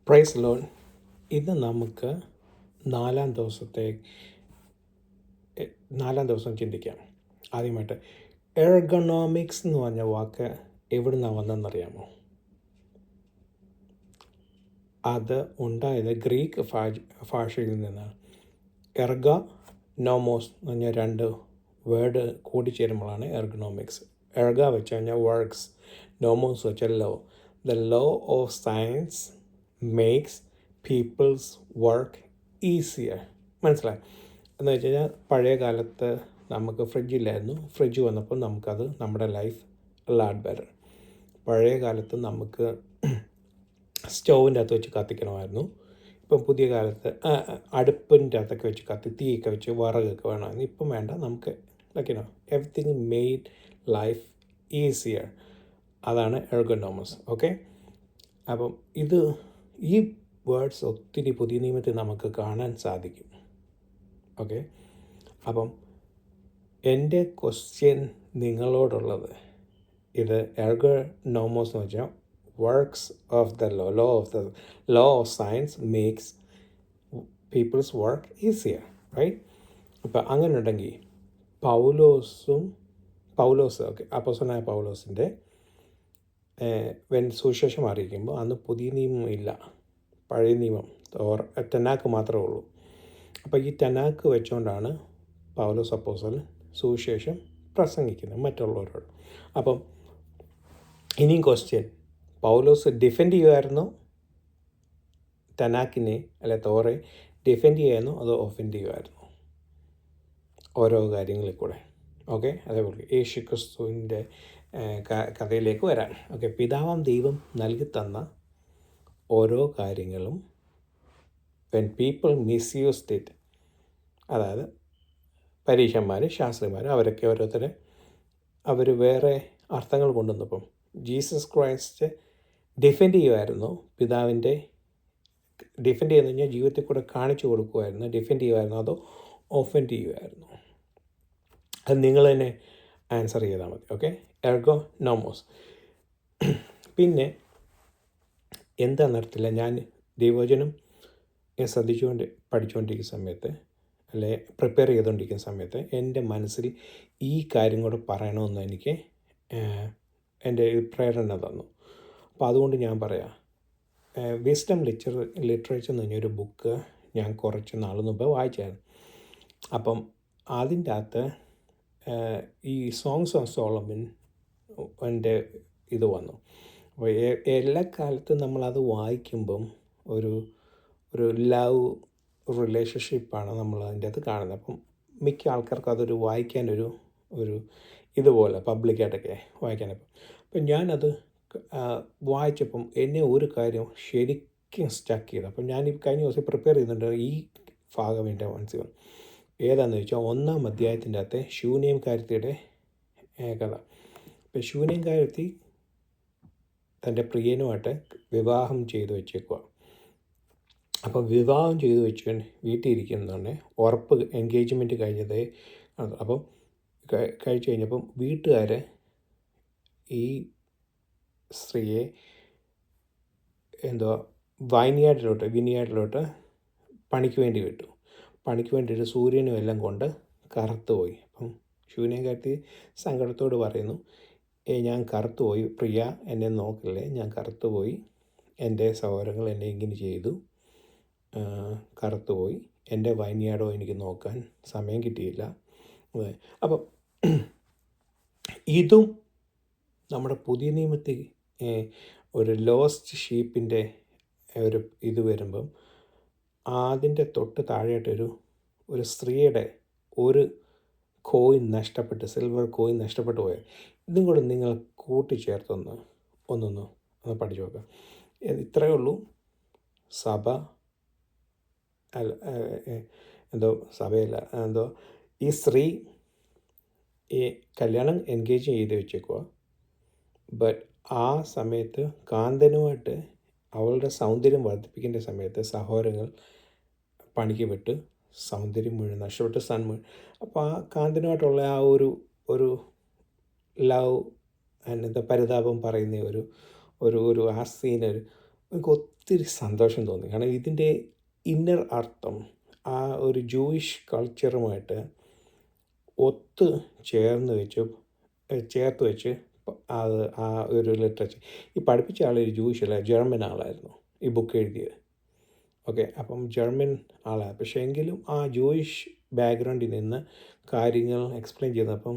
Price loan. ഇന്ന് നമുക്ക് നാലാം ദിവസം ചിന്തിക്കാം. ആദ്യമായിട്ട് എർഗണോമിക്സ് എന്ന് പറഞ്ഞ വാക്ക് എവിടെ നിന്നാണ് വന്നതെന്നറിയാമോ? അത് ഉണ്ടായത് ഗ്രീക്ക് ഭാഷയിൽ നിന്നാണ്. എർഗ നോമോസ് എന്ന് പറഞ്ഞ രണ്ട് വേർഡ് കൂടിച്ചേരുമ്പോഴാണ് എർഗണോമിക്സ്. എർഗ വെച്ച് കഴിഞ്ഞാൽ വർക്ക്സ്, നോമോസ് വെച്ചാൽ law. The law of science makes people's work easier. മനസ്സിലായി? എന്ന് വെച്ച് കഴിഞ്ഞാൽ പഴയ കാലത്ത് നമുക്ക് ഫ്രിഡ്ജില്ലായിരുന്നു. ഫ്രിഡ്ജ് വന്നപ്പോൾ നമുക്കത് നമ്മുടെ ലൈഫ് ലാഡ് ബെറ്റർ. പഴയ കാലത്ത് നമുക്ക് സ്റ്റൗവിൻ്റെ അകത്ത് വെച്ച് കത്തിക്കണമായിരുന്നു. ഇപ്പം പുതിയ കാലത്ത് അടുപ്പിൻ്റെ അകത്തൊക്കെ വെച്ച് തീയൊക്കെ വെച്ച് വിറകൊക്കെ വേണമായിരുന്നു. ഇപ്പം വേണ്ട, നമുക്ക് ലൈക്കിനോ എവറിത്തിങ് മെയ്ഡ് ലൈഫ് ഈസിയർ. അതാണ് എർഗണോമസ്. ഓക്കെ, അപ്പം ഈ വേർഡ്സ് ഒത്തിരി പുതിയ നിയമത്തിൽ നമുക്ക് കാണാൻ സാധിക്കും. ഓക്കെ, അപ്പം എൻ്റെ ക്വസ്റ്റ്യൻ നിങ്ങളോടുള്ളത്, ഇത് എർഗണോമസ് എന്ന് വെച്ചാൽ works of the law of science makes people's work easier, right? അപ്പം അങ്ങനെ ഉണ്ടെങ്കിൽ പൗലോസ് അപ്പോസ്തലനായ പൗലോസിൻ്റെ സുവിശേഷം അറിയിക്കുമ്പോൾ അന്ന് പുതിയ നിയമം ഇല്ല, പഴയ നിയമം ടെനാക്ക് മാത്രമേ ഉള്ളൂ. അപ്പോൾ ഈ ടെനാക്ക് വെച്ചുകൊണ്ടാണ് പൗലോസ് അപ്പോസ്തലൻ സുവിശേഷം പ്രസംഗിക്കുന്നത് മറ്റുള്ളവരോട്. അപ്പം ഇനിയും ക്വസ്റ്റ്യൻ, പൗലോസ് ഡിഫെൻഡ് ചെയ്യുമായിരുന്നോ ടെനാക്കിനെ അല്ലെ തോറെ ഡിഫെൻഡ് ചെയ്യായിരുന്നോ അതോ ഒഫെൻഡ് ചെയ്യുമായിരുന്നോ? ഓരോ കാര്യങ്ങളിൽ കൂടെ. ഓക്കെ, അതേപോലെ യേശു ക്രിസ്തുവിൻ്റെ കഥയിലേക്ക് വരാൻ. ഓക്കെ, പിതാവാം ദൈവം നൽകി തന്ന ഓരോ കാര്യങ്ങളും വെൻ പീപ്പിൾ മിസ്യൂസ്ഡ് ഇറ്റ്, അതായത് പരീക്ഷന്മാർ, ശാസ്ത്രിമാർ, അവരൊക്കെ ഓരോരുത്തരെ അവർ വേറെ അർത്ഥങ്ങൾ കൊണ്ടുവന്നപ്പം ജീസസ് ക്രൈസ്റ്റ് ഡിഫെൻഡ് ചെയ്യുമായിരുന്നു. പിതാവിൻ്റെ ഡിഫെൻഡ് ചെയ്യുന്ന കഴിഞ്ഞാൽ ജീവിതത്തിൽ കൂടെ കാണിച്ചു കൊടുക്കുമായിരുന്നു. ഡിഫെൻഡ് ചെയ്യുമായിരുന്നു അതോ ഒഫെൻഡ് ചെയ്യുമായിരുന്നു? അത് നിങ്ങൾ തന്നെ ആൻസർ ചെയ്താൽ മതി. ഓക്കെ, എർഗണോമസ്. പിന്നെ എന്താണെന്നറിയത്തില്ല, ഞാൻ ദൈവവചനം പഠിച്ചുകൊണ്ടിരിക്കുന്ന സമയത്ത് അല്ലെ പ്രിപ്പയർ ചെയ്തുകൊണ്ടിരിക്കുന്ന സമയത്ത് എൻ്റെ മനസ്സിൽ ഈ കാര്യം കൂടെ പറയണമെന്ന് എനിക്ക് എൻ്റെ പ്രേരണ തന്നു. അപ്പോൾ അതുകൊണ്ട് ഞാൻ പറയാം, വിസ്ഡം ലിറ്ററേച്ചർ എന്ന് പറഞ്ഞൊരു ബുക്ക് ഞാൻ കുറച്ച് നാൾ മുമ്പ് വായിച്ചായിരുന്നു. അപ്പം അതിൻ്റെ അകത്ത് ഈ സോങ്സ് ഓഫ് സോളമൻ എൻ്റെ ഇത് വന്നു. അപ്പോൾ എല്ലാ കാലത്തും നമ്മളത് വായിക്കുമ്പം ഒരു ലവ് റിലേഷൻഷിപ്പാണ് നമ്മൾ അതിൻ്റെ അകത്ത് കാണുന്നത്. അപ്പം മിക്ക ആൾക്കാർക്കും അതൊരു വായിക്കാനൊരു ഇതുപോലെ പബ്ലിക്കായിട്ടൊക്കെ വായിക്കാനപ്പം. അപ്പം ഞാനത് വായിച്ചപ്പം എന്നെ ഒരു കാര്യം ശരിക്കും സ്റ്റക്ക് ചെയ്തു. അപ്പം ഞാൻ ഈ കഴിഞ്ഞ ദിവസം പ്രിപ്പയർ ചെയ്യുന്നുണ്ട് ഈ ഭാഗം എൻ്റെ മനസ്സിൽ വന്നു. ഏതാണെന്ന് ചോദിച്ചാൽ 1-ാം അധ്യായത്തിൻ്റെ അകത്തെ ശൂന്യംകാരത്തിയുടെ കഥ. ഇപ്പം ശൂന്യംകാരത്തി തൻ്റെ പ്രിയനുമായിട്ട് വിവാഹം ചെയ്തു വെച്ചേക്കുക. അപ്പം വിവാഹം ചെയ്തു വെച്ച് വീട്ടിൽ ഇരിക്കുന്നതാണ് ഉറപ്പ് എൻഗേജ്മെൻറ്റ് കഴിഞ്ഞതേ. അപ്പം കഴിച്ചു കഴിഞ്ഞപ്പം വീട്ടുകാർ ഈ സ്ത്രീയെ വിനിയാർഡിലോട്ട് പണിക്ക് വേണ്ടി വിട്ടു. പണിക്ക് വേണ്ടിയിട്ട് സൂര്യനും എല്ലാം കൊണ്ട് കറുത്തുപോയി. അപ്പം ശൂന്യകാരത്തി സങ്കടത്തോട് പറയുന്നു, ഞാൻ കറുത്തുപോയി പ്രിയ, എന്നെ നോക്കില്ലേ, ഞാൻ കറുത്തുപോയി, എൻ്റെ സഹോദരങ്ങൾ എന്നെ ഇങ്ങനെ ചെയ്തു, കറുത്തുപോയി, എൻ്റെ വൈനിയാർഡോ എനിക്ക് നോക്കാൻ സമയം കിട്ടിയില്ല. അപ്പം ഇതും നമ്മുടെ പുതിയ നിയമത്തിൽ ഒരു ലോസ്റ്റ് ഷീപ്പിൻ്റെ ഒരു ഇത് വരുമ്പം അതിൻ്റെ തൊട്ട് താഴെയായിട്ടൊരു സ്ത്രീയുടെ ഒരു കോയിൻ നഷ്ടപ്പെട്ട്, സിൽവർ കോയിൻ നഷ്ടപ്പെട്ടു പോയത്. ഇതും കൂടെ നിങ്ങൾ കൂട്ടിച്ചേർത്തൊന്ന് പഠിച്ചു നോക്കാം. ഇത്രയേ ഉള്ളൂ. ഈ സ്ത്രീ കല്യാണം എൻഗേജ് ചെയ്ത് വെച്ചേക്കുക. ബട്ട് ആ സമയത്ത് കാന്തനുമായിട്ട് അവളുടെ സൗന്ദര്യം വർദ്ധിപ്പിക്കേണ്ട സമയത്ത് സഹോദരങ്ങൾ പണിക്ക് വിട്ട് സൗന്ദര്യം മുഴുവൻ നഷ്ടപ്പെട്ട് മുഴുവൻ. അപ്പോൾ ആ കാന്തനുമായിട്ടുള്ള ആ ഒരു ലവ് പരിതാപം പറയുന്ന ഒരു ആ സീൻ എനിക്ക് ഒത്തിരി സന്തോഷം തോന്നി. കാരണം ഇതിൻ്റെ ഇന്നർ അർത്ഥം ആ ഒരു ജൂയിഷ് കൾച്ചറുമായിട്ട് ഒത്ത് ചേർത്ത് വെച്ച് അത് ആ ഒരു ലിറ്ററേച്ചർ ഈ പഠിപ്പിച്ച ആളൊരു ജൂയിഷ് അല്ല, ജർമ്മൻ ആളായിരുന്നു ഈ ബുക്ക് എഴുതിയത്. ഓക്കെ, അപ്പം ജർമ്മൻ ആളാണ്. പക്ഷേ എങ്കിലും ആ ജൂയിഷ് ബാക്ക്ഗ്രൗണ്ടിൽ നിന്ന് കാര്യങ്ങൾ എക്സ്പ്ലെയിൻ ചെയ്തപ്പം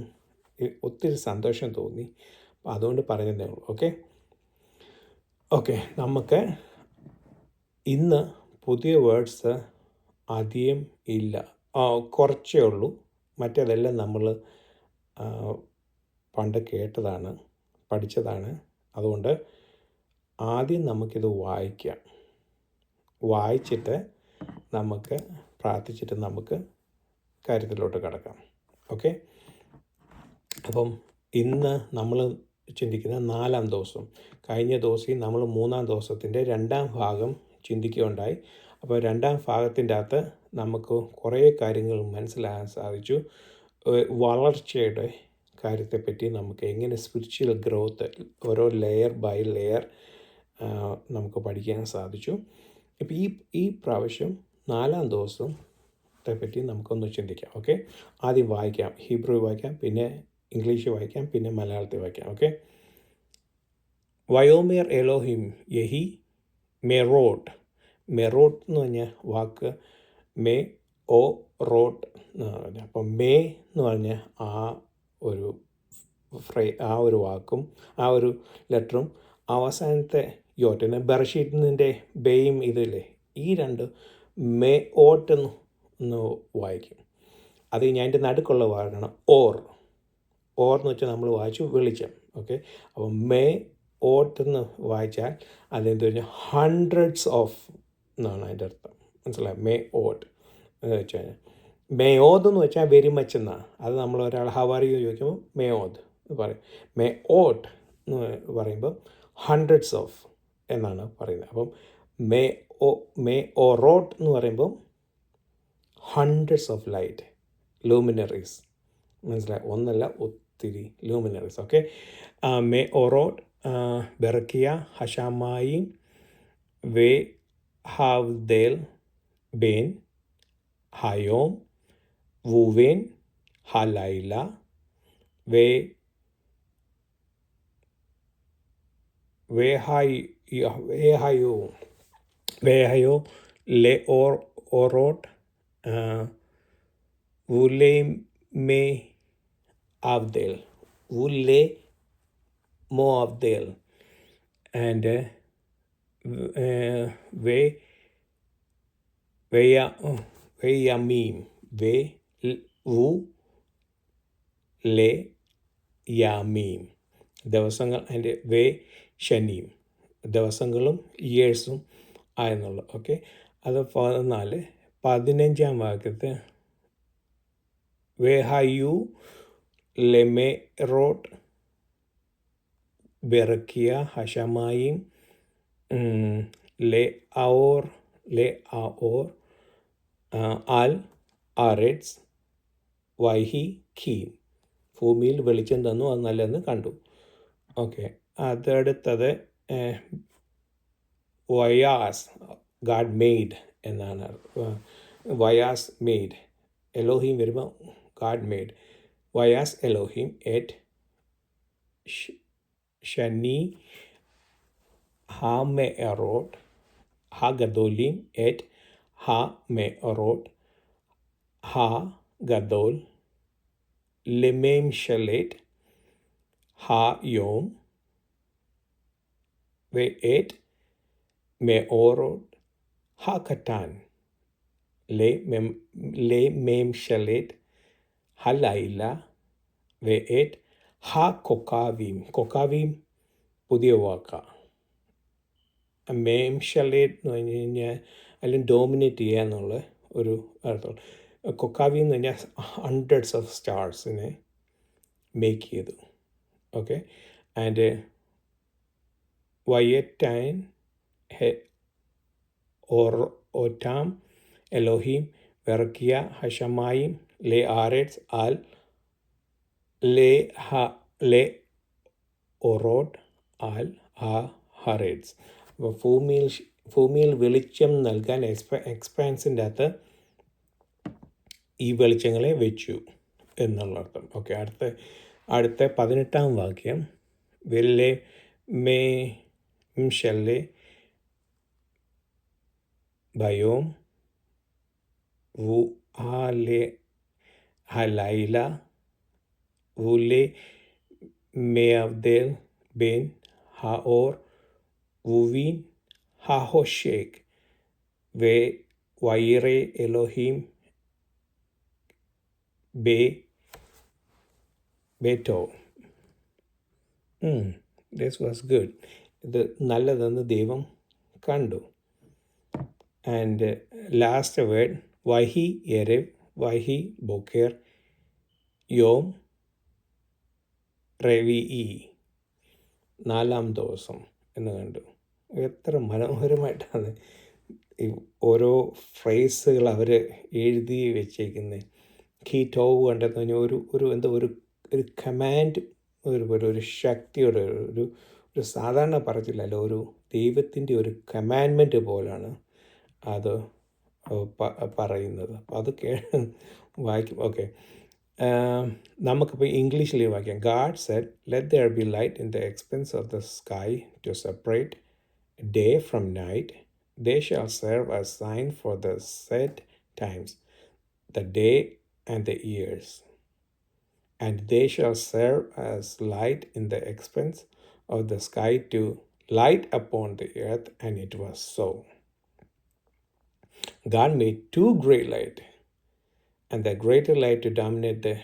ഒത്തിരി സന്തോഷം തോന്നി. അപ്പം അതുകൊണ്ട് പറഞ്ഞതേ ഉള്ളൂ. ഓക്കെ, നമുക്ക് ഇന്ന് പുതിയ വേർഡ്സ് അധികം ഇല്ല, കുറച്ചേ ഉള്ളൂ. മറ്റേതെല്ലാം നമ്മൾ പണ്ട് കേട്ടതാണ്, പഠിച്ചതാണ്. അതുകൊണ്ട് ആദ്യം നമുക്കിത് വായിച്ചിട്ട് നമുക്ക് പ്രാർത്ഥിച്ചിട്ട് നമുക്ക് കാര്യത്തിലോട്ട് കിടക്കാം. ഓക്കെ, അപ്പം ഇന്ന് നമ്മൾ ചിന്തിക്കുന്ന 4-ാം ദിവസം. കഴിഞ്ഞ ദിവസം നമ്മൾ 3-ാം ദിവസത്തിൻ്റെ 2-ാം ഭാഗം ചിന്തിക്കുകയുണ്ടായി. അപ്പോൾ 2-ാം ഭാഗത്തിൻ്റെ അകത്ത് നമുക്ക് കുറേ കാര്യങ്ങൾ മനസ്സിലാകാൻ സാധിച്ചു. വളർച്ചയുടെ കാര്യത്തെപ്പറ്റി നമുക്ക് എങ്ങനെ സ്പിരിച്വൽ ഗ്രോത്ത് ഓരോ ലെയർ ബൈ ലെയർ നമുക്ക് പഠിക്കാൻ സാധിച്ചു. ഇപ്പോൾ ഈ പ്രാവശ്യം 4-ാം ദിവസത്തെ പറ്റി നമുക്കൊന്ന് ചിന്തിക്കാം. ഓക്കെ, ആദ്യം വായിക്കാം. ഹീബ്രു വായിക്കാം, പിന്നെ ഇംഗ്ലീഷ് വായിക്കാം, പിന്നെ മലയാളത്തിൽ വായിക്കാം. Okay, വയോമേർ Elohim യഹി മെറോട്ട്. മെറോട്ട് എന്ന് പറഞ്ഞ വാക്ക് മേ ഓ റോട്ട് എന്ന് പറഞ്ഞ, അപ്പം മേ എന്ന് പറഞ്ഞ ആ ഒരു വാക്കും ആ ഒരു ലെറ്ററും അവസാനത്തെ യോട്ടിന് ബർഷീറ്റിൻ്റെ ബേയും ഇതില്ലേ, ഈ രണ്ട് മേ ഓട്ടെന്ന് വായിക്കും. അത് ഞാൻ എൻ്റെ നടുക്കുള്ള വാക്കാണ് ഓർ എന്ന് വെച്ചാൽ നമ്മൾ വായിച്ചു വെളിച്ചം. ഓക്കെ, അപ്പോൾ മേ ഓട്ടെന്ന് വായിച്ചാൽ അതെന്ത് പറഞ്ഞാൽ ഹൺഡ്രഡ്സ് ഓഫ് എന്നാണ് അതിൻ്റെ അർത്ഥം. മനസ്സിലായി? മേ ഓട്ട് എന്ന് വെച്ച് കഴിഞ്ഞാൽ മേയോദ് എന്ന് വെച്ചാൽ വെരി മച്ച് എന്നാണ്. അത് നമ്മൾ ഒരാൾ ഹവാറിയോ ചോദിക്കുമ്പോൾ മേയോദ് എന്ന് പറയും. മേ ഓട്ട് എന്ന് പറയുമ്പോൾ ഹൺഡ്രഡ്സ് ഓഫ് എന്നാണ് പറയുന്നത്. അപ്പം മേ ഓ റോട്ട് എന്ന് പറയുമ്പം ഹൺഡ്രഡ്സ് ഓഫ് ലൈറ്റ്, ലൂമിനറീസ്. മനസ്സിലായി? ഒന്നല്ല, ഒത്തിരി ലൂമിനറീസ്. ഓക്കെ, മേ ഓ റോട്ട് ബെറക്കിയ ഹഷാമായി വേ ഹാവ്ദേൽ ബേൻ ഹയോം വുവേൻ ഹലൈല വേഹയോ ലെ ഓറോട്ട് വുലെ മേ ആവ്ദേൽ വുലെ മോ ആവ്ദേൽ ആൻഡ് വേയമീം വു ലെ യാമീം ദിവസങ്ങൾ. അതിൻ്റെ ശനിയും ദിവസങ്ങളും ഇയേഴ്സും ആയെന്നുള്ളു. ഓക്കെ, അത് 15-ാം വാക്യത്ത് വേഹയു ലെമെ റോട്ട് ബെറക്കിയ ഹഷമായിം ലെ ആഓർ ആൽ ആറെറ്റ്സ് വൈഹി ഖീൻ. ഭൂമിയിൽ വെളിച്ചം തന്നു, അത് നല്ലതെന്ന് കണ്ടു. ഓക്കെ, അതടുത്തത് വയാസ് ഗാഡ് മെയ്ഡ് എന്നാണ്. വയാസ് മെയ്ഡ്, എലോഹിം വരുമ്പോൾ God made. വയാസ് Elohim at Shani ഹാ മെറോട്ട് ഹാ ഗദോലിം എറ്റ് ഹാ മെറോട്ട് ഹാ ഗദോൽ ലെമേം ഷലേറ്റ് ഹാ യോം ואת מאורות הקטן לממשלת הלילה ואת הכוכבים. കൊക്കാവിയും പുതിയ വാക്കാണ്. മേംഷലേറ്റ് എന്ന് പറഞ്ഞു കഴിഞ്ഞാൽ അല്ലെങ്കിൽ ഡോമിനേറ്റ് ചെയ്യുക എന്നുള്ള ഒരു അർത്ഥം. കൊക്കാവി എന്ന് പറഞ്ഞാൽ ഹൺഡ്രഡ്സ് ഓഫ് സ്റ്റാർസിനെ മേക്ക് ചെയ്തു. ഓക്കെ, ആൻഡ് വയറ്റൈൻ ഓറ്റാം എലോഹിം വെറക്കിയ ഹഷമായിം ലെ ആറെറ്റ്സ് ആൽ ലെ ഓറോട്ട് ആൽ ആ ഹറേറ്റ്സ്. അപ്പോൾ ഭൂമിയിൽ വെളിച്ചം നൽകാൻ എക്സ്പാൻസിൻ്റെ അകത്ത് ഈ വെളിച്ചങ്ങളെ വെച്ചു എന്നുള്ള അർത്ഥം. ഓക്കെ, അടുത്ത 18-ാം വാക്യം. വെല്ലെ മേ ഷെല്ലെ ബയോം വു ഹാലെ ഹലൈല വുലെ മേഅവ്ദേൽ ബെൻ ഹാഓർ വുവിൻ ഹാഹോഷേക് വെ വൈറെ എലോഹിം ബേറ്റോ. This was good. ഇത് നല്ലതെന്ന് ദൈവം കണ്ടു. ആൻഡ് ലാസ്റ്റ് വേർഡ് വഹി എരവ് വഹി ബൊക്കേർ യോം റെവിഇ, 4-ാം ദിവസം എന്ന് കണ്ടു. എത്ര മനോഹരമായിട്ടാണ് ഈ ഓരോ ഫ്രേസുകൾ അവർ എഴുതി വെച്ചേക്കുന്നത്. കീ ടോവ് കണ്ടെന്ന് പറഞ്ഞാൽ ഒരു കമാൻഡ്, ഒരു ശക്തിയുടെ ഒരു സാധാരണ പറച്ചില്ലല്ലോ, ഒരു ദൈവത്തിൻ്റെ ഒരു കമാൻഡ്മെൻറ്റ് പോലാണ് അത് പറയുന്നത്. അപ്പോൾ അത് വായിക്കും. ഓക്കെ, നമുക്കിപ്പോൾ ഇംഗ്ലീഷിൽ വായിക്കാം. God said let there be light in the expanse of the sky to separate day from night. They shall serve as sign for the set times, the day and the years. And they shall serve as light in the expanse of the sky to light upon the earth. And it was so. God made 2 great light, and the greater light to dominate the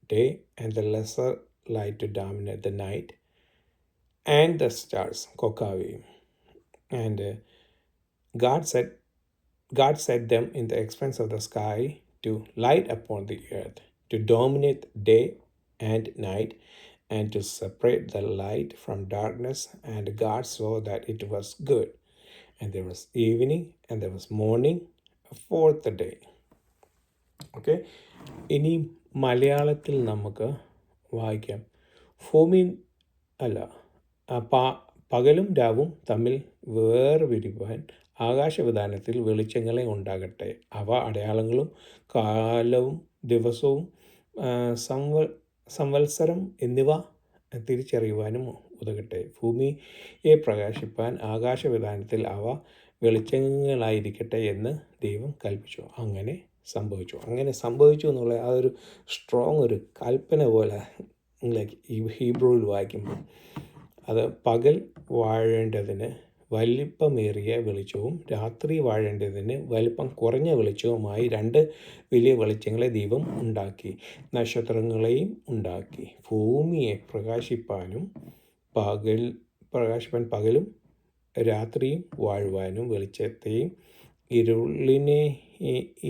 day, and the lesser light to dominate the night, and the stars, Kokavi. And God set them in the expanse of the sky to light upon the earth, to dominate day and night, and to separate the light from darkness. And God saw that it was good. And there was evening, and there was morning, a 4th day. Okay, ഇനി മലയാളത്തിൽ നമുക്ക് വായിക്കാം. ഭൂമി അല്ല പകലും രാവും തമ്മിൽ വേർപിരിപ്പാൻ ആകാശവിധാനത്തിൽ വെളിച്ചങ്ങളെ ഉണ്ടാകട്ടെ. അവ അടയാളങ്ങളും കാലവും ദിവസവും സംവത്സരം എന്നിവ തിരിച്ചറിയുവാനും ഉതകട്ടെ. ഭൂമിയെ പ്രകാശിപ്പാൻ ആകാശവിധാനത്തിൽ അവ വെളിച്ചങ്ങളായിരിക്കട്ടെ എന്ന് ദൈവം കൽപ്പിച്ചു. അങ്ങനെ സംഭവിച്ചു എന്നുള്ള ആ ഒരു സ്ട്രോങ് ഒരു കൽപ്പന പോലെ ഈ ഹീബ്രുവിൽ വായിക്കുമ്പോൾ അത് പകൽ വാഴേണ്ടതിന് വലിപ്പമേറിയ വെളിച്ചവും രാത്രി വാഴേണ്ടതിന് വലിപ്പം കുറഞ്ഞ വെളിച്ചവുമായി 2 വലിയ വെളിച്ചങ്ങളെ ദൈവം ഉണ്ടാക്കി. നക്ഷത്രങ്ങളെയും ഉണ്ടാക്കി. ഭൂമിയെ പ്രകാശിപ്പാൻ പകലും രാത്രിയും വാഴുവാനും വെളിച്ചത്തെയും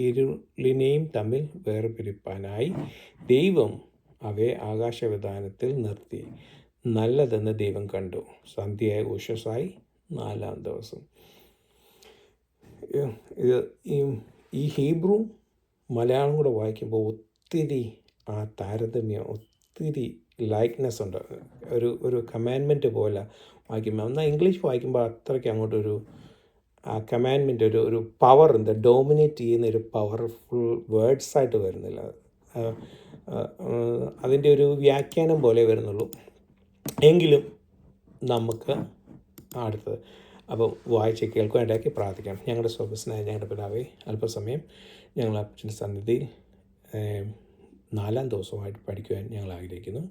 ഇരുളിനെയും തമ്മിൽ വേർപിരിപ്പാനായി ദൈവം അവയെ ആകാശവിധാനത്തിൽ നിർത്തി. നല്ലതെന്ന് ദൈവം കണ്ടു. സന്ധ്യയായി ഉഷസ്സായി 4-ാം ദിവസം. ഈ ഹീബ്രു മലയാളം കൂടെ വായിക്കുമ്പോൾ ഒത്തിരി ആ താരതമ്യം, ഒത്തിരി ലൈക്ക്നെസ് ഉണ്ട്. ഒരു കമാൻഡ്മെൻറ്റ് പോലെ വായിക്കുമ്പോൾ. എന്നാൽ ഇംഗ്ലീഷ് വായിക്കുമ്പോൾ അത്രയ്ക്ക് അങ്ങോട്ടൊരു ആ കമാൻഡ്മെൻറ്റ് ഒരു പവർ ഉണ്ട്, ഡോമിനേറ്റ് ചെയ്യുന്ന ഒരു പവർഫുൾ വേർഡ്സായിട്ട് വരുന്നില്ല. അതിൻ്റെ ഒരു വ്യാഖ്യാനം പോലെ വരുന്നുള്ളൂ. എങ്കിലും നമുക്ക് അടുത്തത് അപ്പം വായിച്ച് കേൾക്കുവാനിടയ്ക്ക് പ്രാർത്ഥിക്കാം. ഞങ്ങളുടെ സ്വർഗ്ഗസ്ഥനായ ഞങ്ങളുടെ പിതാവേ, അല്പസമയം ഞങ്ങൾ അപ്പച്ചൻ്റെ സന്നിധിയിൽ 4-ാം ദിവസമായിട്ട് പഠിക്കുവാൻ ഞങ്ങൾ ആഗ്രഹിക്കുന്നു.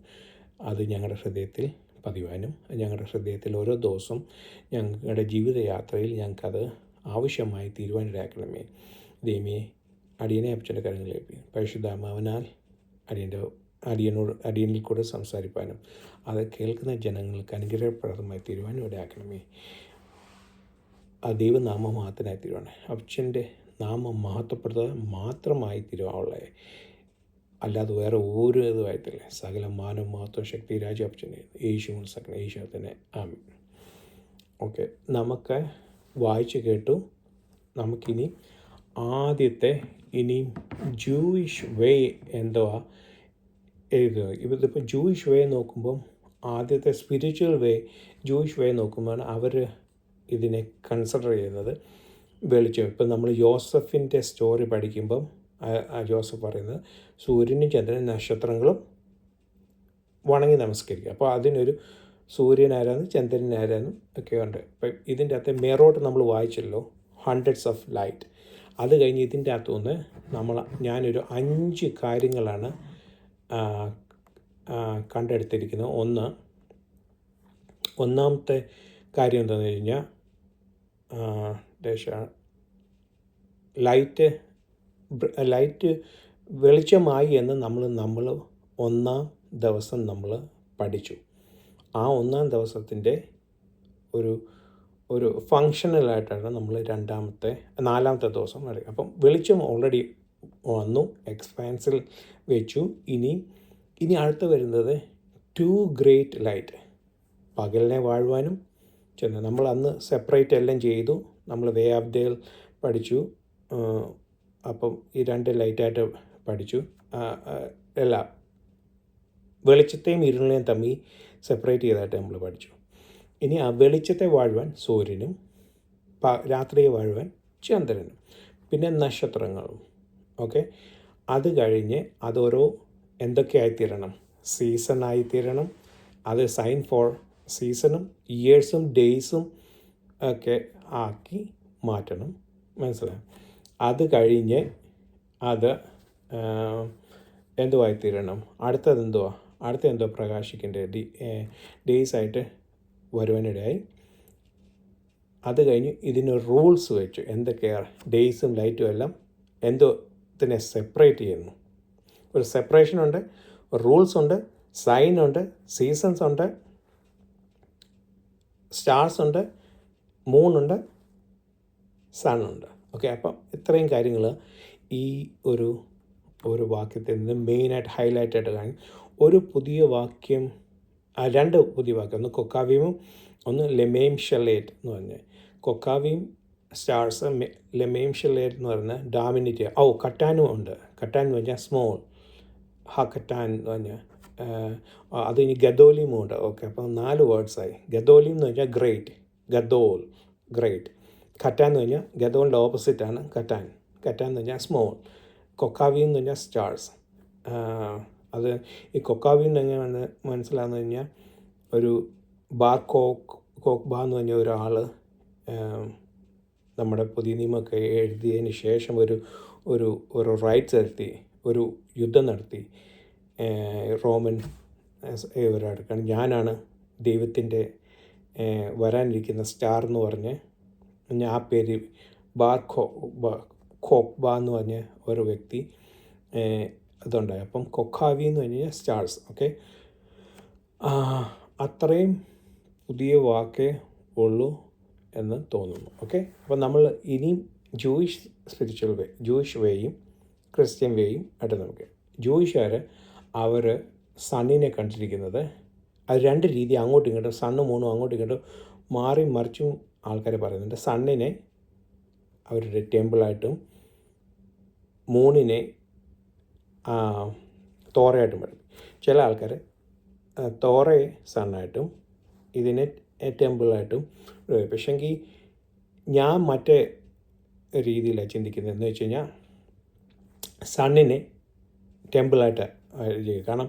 അത് ഞങ്ങളുടെ ഹൃദയത്തിൽ പതിവാനും ഞങ്ങളുടെ ഹൃദയത്തിൽ ഓരോ ദിവസവും ഞങ്ങളുടെ ജീവിതയാത്രയിൽ ഞങ്ങൾക്കത് ആവശ്യമായി തീരുവാനിടയാക്കണമേ. ദൈവമേ, അടിയനെ അപ്പച്ചൻ്റെ കരങ്ങളിലേക്ക് പരിശുദ്ധാത്മാവിനാൽ അടിയനിൽ കൂടെ സംസാരിപ്പാനും അത് കേൾക്കുന്ന ജനങ്ങൾക്ക് അനുഗ്രഹപ്രദമായി തീരുവാനും ഇടയാക്കണമേ. ആ ദൈവനാമം മഹത്വനായി തീരുവാണ്. അപ്പച്ചൻ്റെ നാമം മഹത്വപ്പെടുത്തുക മാത്രമായി തീരുവാനുള്ളത്, അല്ലാതെ വേറെ ഒരു ഇതുമായിട്ടില്ല. സകല മാനവ മഹത്വ ശക്തി രാജ്യ അപ്പച്ചനെ യേശു തന്നെ ആമേൻ. ഓക്കെ, നമുക്ക് വായിച്ച് കേട്ടു. നമുക്കിനി ആദ്യത്തെ ജൂയിഷ് വേ എന്തുവാ എഴുതുക. ഇതിപ്പോൾ ജൂയിഷ് വേ നോക്കുമ്പം ആദ്യത്തെ സ്പിരിച്വൽ വേ ജൂയിഷ് വേ നോക്കുമ്പോൾ അവർ ഇതിനെ കൺസിഡർ ചെയ്യുന്നത് വെളിച്ചം. ഇപ്പം നമ്മൾ യോസഫിൻ്റെ സ്റ്റോറി പഠിക്കുമ്പം ജോസഫ് പറയുന്നത് സൂര്യനും ചന്ദ്രനും നക്ഷത്രങ്ങളും വണങ്ങി നമസ്കരിക്കുക. അപ്പോൾ അതിനൊരു സൂര്യനാരാന്ന് ചന്ദ്രനാരാന്നും ഒക്കെ ഉണ്ട്. ഇപ്പം ഇതിൻ്റെ അകത്ത് മേറോട്ട് നമ്മൾ വായിച്ചല്ലോ, ഹൺഡ്രഡ്സ് ഓഫ് ലൈറ്റ്. അത് കഴിഞ്ഞ് ഇതിൻ്റെ അകത്തുനിന്ന് ഞാനൊരു 5 കാര്യങ്ങളാണ് കണ്ടെടുത്തിരിക്കുന്നത്. ഒന്നാമത്തെ കാര്യം എന്താണെന്ന് വെച്ച് കഴിഞ്ഞാൽ ലൈറ്റ് വെളിച്ചമായി എന്ന് നമ്മൾ ഒന്നാം ദിവസം നമ്മൾ പഠിച്ചു. ആ ഒന്നാം ദിവസത്തിൻ്റെ ഒരു ഫങ്ഷണലായിട്ടാണ് നമ്മൾ നാലാമത്തെ ദിവസം അറിയാം. അപ്പം വെളിച്ചം ഓൾറെഡി വന്നു, എക്സ്പാൻസിൽ വെച്ചു. ഇനി അടുത്ത് വരുന്നത് 2 ഗ്രേറ്റ് ലൈറ്റ്. പകലിനെ വാഴുവാനും നമ്മൾ അന്ന് സെപ്പറേറ്റ് എല്ലാം ചെയ്തു. നമ്മൾ വേ ഓഫ് ഡേ പഠിച്ചു. അപ്പം ഈ 2 ലൈറ്റായിട്ട് പഠിച്ചു. എല്ലാം വെളിച്ചത്തെയും ഇരുളിനെയും തമ്മിൽ സെപ്പറേറ്റ് ചെയ്തായിട്ട് നമ്മൾ പഠിച്ചു. ഇനി ആ വെളിച്ചത്തെ വാഴുവാൻ സൂര്യനും രാത്രിയെ വാഴുവാൻ ചന്ദ്രനും, പിന്നെ നക്ഷത്രങ്ങളും. ഓക്കെ, അത് കഴിഞ്ഞ് അതോരോ എന്തൊക്കെയായിത്തീരണം? സീസണായിത്തീരണം. അത് സൈൻ ഫോർ സീസണും ഇയേഴ്സും ഡേയ്സും ഒക്കെ ആക്കി മാറ്റണം. മനസ്സിലായി? അത് കഴിഞ്ഞ് അത് എന്തുവായിത്തീരണം? അടുത്ത പ്രകാശിക്കേണ്ടത് ഡേയ്സായിട്ട് വരുവാനിടയായി. അത് കഴിഞ്ഞ് ഇതിന് റൂൾസ് വെച്ചു. എന്തൊക്കെയാണ് ഡേയ്സും ലൈറ്റും എല്ലാം ഇതിനെ സെപ്പറേറ്റ് ചെയ്യുന്നു. ഒരു സെപ്പറേഷനുണ്ട്, റൂൾസ് ഉണ്ട്, സൈനുണ്ട്, സീസൺസ് ഉണ്ട്, സ്റ്റാർസ് ഉണ്ട്, മൂണുണ്ട്, സണ്ണുണ്ട്. ഓക്കെ, അപ്പം ഇത്രയും കാര്യങ്ങൾ ഈ ഒരു വാക്യത്തിൽ നിന്ന് മെയിനായിട്ട് ഹൈലൈറ്റായിട്ട് കാണും. ഒരു പുതിയ വാക്യം, 2 പുതിയ വാക്യം, ഒന്ന് കൊക്കാവിയും ഒന്ന് ലെമേം ഷെലേറ്റ് എന്ന് പറഞ്ഞ്. കൊക്കാവിയും സ്റ്റാർസ്, ലെമേം ഷെലേറ്റ് എന്ന് പറഞ്ഞാൽ ഡാമിനിറ്റി. കട്ടാനും ഉണ്ട്. കട്ടാൻ എന്ന് പറഞ്ഞാൽ സ്മോൾ, കട്ടാൻ എന്ന് പറഞ്ഞാൽ അത് ഇനി ഗദോലിയും ഉണ്ട്. ഓക്കെ, അപ്പം 4 വേർഡ്സായി. ഗദോലിം എന്ന് പറഞ്ഞാൽ ഗ്രേറ്റ്, ഗദോൽ ഗ്രേറ്റ്. കറ്റാൻ എന്ന് പറഞ്ഞാൽ ഗദോലിൻ്റെ ഓപ്പോസിറ്റാണ് കറ്റാൻ എന്ന് പറഞ്ഞാൽ സ്മോൾ. കൊക്കാവിയും എന്ന് പറഞ്ഞാൽ സ്റ്റാർസ്. അത് ഈ കൊക്കാവിയും എങ്ങനെയാണ് മനസ്സിലാകുന്നു കഴിഞ്ഞാൽ ഒരു കോക്ബാ എന്ന് പറഞ്ഞ ഒരാൾ നമ്മുടെ പുതിയ നിയമമൊക്കെ എഴുതിയതിന് ശേഷം ഒരു റൈറ്റ്സ് നടത്തി, ഒരു യുദ്ധം നടത്തി റോമൻ ഒരാൾക്കാണ്. ഞാനാണ് ദൈവത്തിൻ്റെ വരാനിരിക്കുന്ന സ്റ്റാർ എന്ന് പറഞ്ഞ് ആ പേര് കോക്ബാ എന്ന് പറഞ്ഞ ഒരു വ്യക്തി ഇതുണ്ടായി. അപ്പം കൊക്കാവി എന്ന് പറഞ്ഞു കഴിഞ്ഞാൽ സ്റ്റാർസ്. ഓക്കെ, അത്രയും പുതിയ വാക്കേ ഉള്ളൂ എന്ന് തോന്നുന്നു. ഓക്കെ, അപ്പം നമ്മൾ ഇനിയും ജൂയിഷ് വേയും ക്രിസ്ത്യൻ വേയും ആയിട്ട് നമുക്ക്. ജൂയിഷുകാർ അവർ സണ്ണിനെ കണ്ടിരിക്കുന്നത് അത് 2 രീതി, അങ്ങോട്ടും ഇങ്ങോട്ടും സണ്ണും മൂണും അങ്ങോട്ടും ഇങ്ങോട്ടും മാറി മറിച്ചും ആൾക്കാർ പറയുന്നുണ്ട്. സണ്ണിനെ അവരുടെ ടെമ്പിളായിട്ടും മൂണിനെ തോറയായിട്ടും പറയും. ചില ആൾക്കാർ തോറയെ സണ്ണായിട്ടും ഇതിനെ ടെമ്പിളായിട്ടും. പക്ഷെങ്കിൽ ഞാൻ മറ്റേ രീതിയിലാണ് ചിന്തിക്കുന്നത്. എന്ന് വെച്ച് കഴിഞ്ഞാൽ സണ്ണിനെ ടെമ്പിളായിട്ട് ചെയ്യും. കാരണം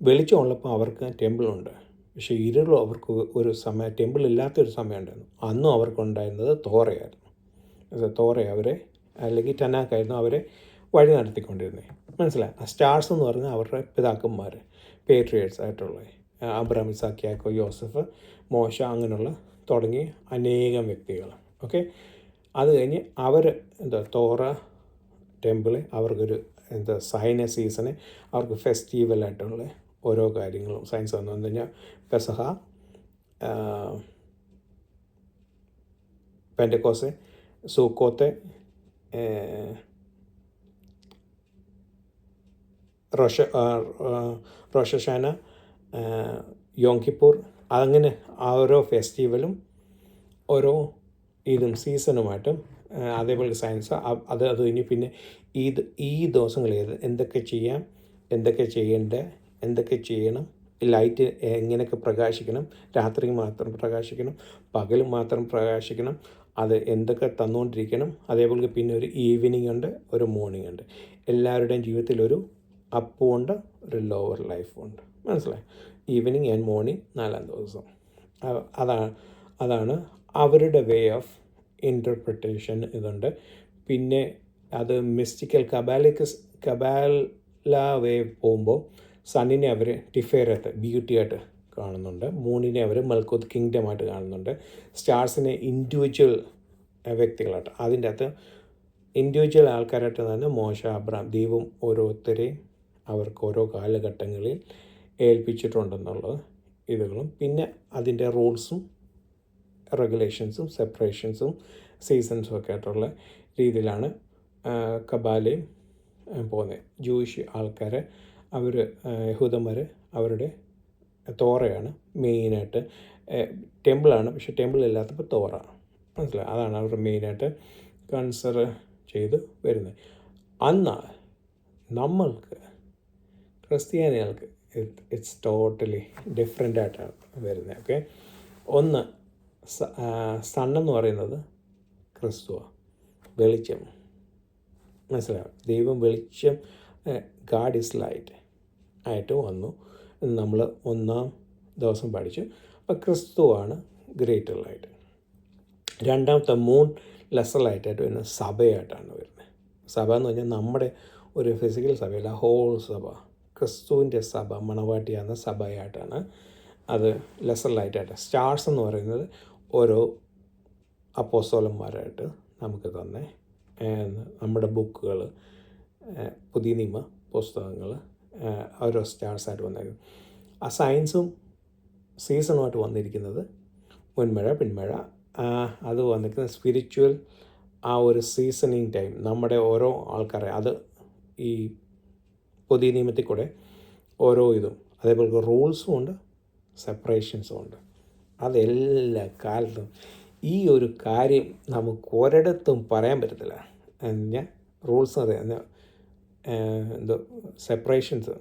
വെളിച്ചമുള്ളപ്പോൾ അവർക്ക് ടെമ്പിളുണ്ട്, പക്ഷേ ഇരുളും അവർക്ക് ഒരു സമയം ടെമ്പിൾ ഇല്ലാത്തൊരു സമയം ഉണ്ടായിരുന്നു. അന്നും അവർക്കുണ്ടായിരുന്നത് തോറയായിരുന്നു. അവരെ അല്ലെങ്കിൽ ടനാക്കായിരുന്നു അവരെ വഴി നടത്തിക്കൊണ്ടിരുന്നത്. മനസ്സിലായി? സ്റ്റാർസ് എന്ന് പറഞ്ഞാൽ അവരുടെ പിതാക്കന്മാർ, പേട്രിയറ്റ്സ് ആയിട്ടുള്ള അബ്രഹാം, ഇസാക്ക്, യാക്കോബ്, യോസഫ്, മോശ, അങ്ങനെയുള്ള തുടങ്ങിയ അനേകം വ്യക്തികൾ. ഓക്കെ, അത് കഴിഞ്ഞ് അവർ തോറ ടെമ്പിള് അവർക്കൊരു സൈന സീസണ്, അവർക്ക് ഫെസ്റ്റിവലായിട്ടുള്ള ഓരോ കാര്യങ്ങളും സയൻസ് വന്നു കഴിഞ്ഞാൽ പെസഹ, പെൻറ്റക്കോസ്, സൂക്കോത്ത്, റോഷഷാന, യോം കിപ്പൂർ. അങ്ങനെ ഓരോ ഫെസ്റ്റിവലും ഓരോ ഇതും സീസണുമായിട്ടും അതേപോലെ സയൻസ് അത് കഴിഞ്ഞ് പിന്നെ ഈ ദിവസങ്ങളിൽ എന്തൊക്കെ ചെയ്യാം, എന്തൊക്കെ ചെയ്യണം ലൈറ്റ് എങ്ങനെയൊക്കെ പ്രകാശിക്കണം, രാത്രി മാത്രം പ്രകാശിക്കണം, പകൽ മാത്രം പ്രകാശിക്കണം, അത് എന്തൊക്കെ തന്നുകൊണ്ടിരിക്കണം. അതേപോലെ പിന്നെ ഒരു ഈവനിങ് ഉണ്ട്, ഒരു മോർണിംഗ് ഉണ്ട്. എല്ലാവരുടെയും ജീവിതത്തിൽ ഒരു അപ്പും ഉണ്ട്, ഒരു ലോവർ ലൈഫും ഉണ്ട്. മനസ്സിലായി? ഈവനിങ് ആൻഡ് മോർണിംഗ് 4-ാം ദിവസം. അതാണ് അവരുടെ വേ ഓഫ് ഇൻ്റർപ്രിട്ടേഷൻ. ഇതുണ്ട്. പിന്നെ അത് മിസ്റ്റിക്കൽ കബാല വേ പോകുമ്പോൾ സണ്ണിനെ അവർ ടിഫേരത്ത് ബ്യൂട്ടിയായിട്ട് കാണുന്നുണ്ട്. മൂണിനെ അവർ മൽക്കോത്ത് കിങ്ഡമായിട്ട് കാണുന്നുണ്ട്. സ്റ്റാർസിനെ ഇൻഡിവിജ്വൽ വ്യക്തികളായിട്ട്, അതിൻ്റെ അകത്ത് ഇൻഡിവിജ്വൽ ആൾക്കാരായിട്ട് തന്നെ മോശ, അബ്രാം, ദൈവം ഓരോരുത്തരെയും അവർക്ക് ഓരോ കാലഘട്ടങ്ങളിൽ ഏൽപ്പിച്ചിട്ടുണ്ടെന്നുള്ള ഇതുകളും പിന്നെ അതിൻ്റെ റൂൾസും റെഗുലേഷൻസും സെപ്പറേഷൻസും സീസൺസും ഒക്കെ ആയിട്ടുള്ള രീതിയിലാണ് കബാലയും പോകുന്നത്. ജൂയിഷ് ആൾക്കാർ അവർ യഹൂദന്മാർ അവരുടെ തോറയാണ് മെയിനായിട്ട്. ടെമ്പിളാണ്, പക്ഷേ ടെമ്പിൾ ഇല്ലാത്തപ്പോൾ തോറ. മനസ്സിലായി? അതാണ് അവർ മെയിനായിട്ട് കൺസിഡർ ചെയ്ത് വരുന്നത്. എന്നാൽ നമ്മൾക്ക് ക്രിസ്ത്യാനികൾക്ക് ഇറ്റ്സ് ടോട്ടലി ഡിഫറെൻ്റ് ആയിട്ടാണ് വരുന്നത്. ഓക്കെ, ഒന്ന് സണ്ണെന്ന് പറയുന്നത് ക്രിസ്തുവാണ്, വെളിച്ചം. മനസ്സിലാവും? ദൈവം വെളിച്ചം, ഗാഡ് ഈസ് ലൈറ്റ് ആയിട്ട് വന്നു നമ്മൾ 1-ാം ദിവസം പഠിച്ചു. അപ്പോൾ ക്രിസ്തുവാണ് ഗ്രേറ്റർ ലൈറ്റ്. രണ്ടാമത്തെ മൂൺ ലെസർ ലൈറ്റായിട്ട് വരുന്നത് സഭയായിട്ടാണ് വരുന്നത്. സഭ എന്ന് പറഞ്ഞാൽ നമ്മുടെ ഒരു ഫിസിക്കൽ സഭയല്ല, ഹോൾ സഭ, ക്രിസ്തുവിൻ്റെ സഭ, മണവാട്ടിയാകുന്ന സഭയായിട്ടാണ് അത് ലെസർ ലൈറ്റായിട്ട്. സ്റ്റാർസ് എന്ന് പറയുന്നത് ഓരോ അപ്പോസ്തലന്മാരായിട്ട് നമുക്ക് തന്നെ നമ്മുടെ ബുക്കുകൾ, പുതിയ നിയമ പുസ്തകങ്ങൾ ഓരോ സ്റ്റാർസായിട്ട് വന്നേക്കും. ആ സയൻസും സീസണുമായിട്ട് വന്നിരിക്കുന്നത് മുൻമഴ, പിന്മഴ, അത് വന്നിരിക്കുന്നത് സ്പിരിച്വൽ ആ ഒരു സീസണിങ് ടൈം നമ്മുടെ ഓരോ ആൾക്കാരെ, അത് ഈ പുതിയ നിയമത്തിൽ കൂടെ ഓരോ ഇതും, അതേപോലെ റൂൾസും ഉണ്ട്, സെപ്പറേഷൻസും ഉണ്ട്. അതെല്ലാ കാലത്തും ഈ ഒരു കാര്യം നമുക്ക് ഒരിടത്തും പറയാൻ പറ്റത്തില്ല. ഞാൻ റൂൾസ് അറിയാം, എന്തോ സെപ്പറേഷൻസ്,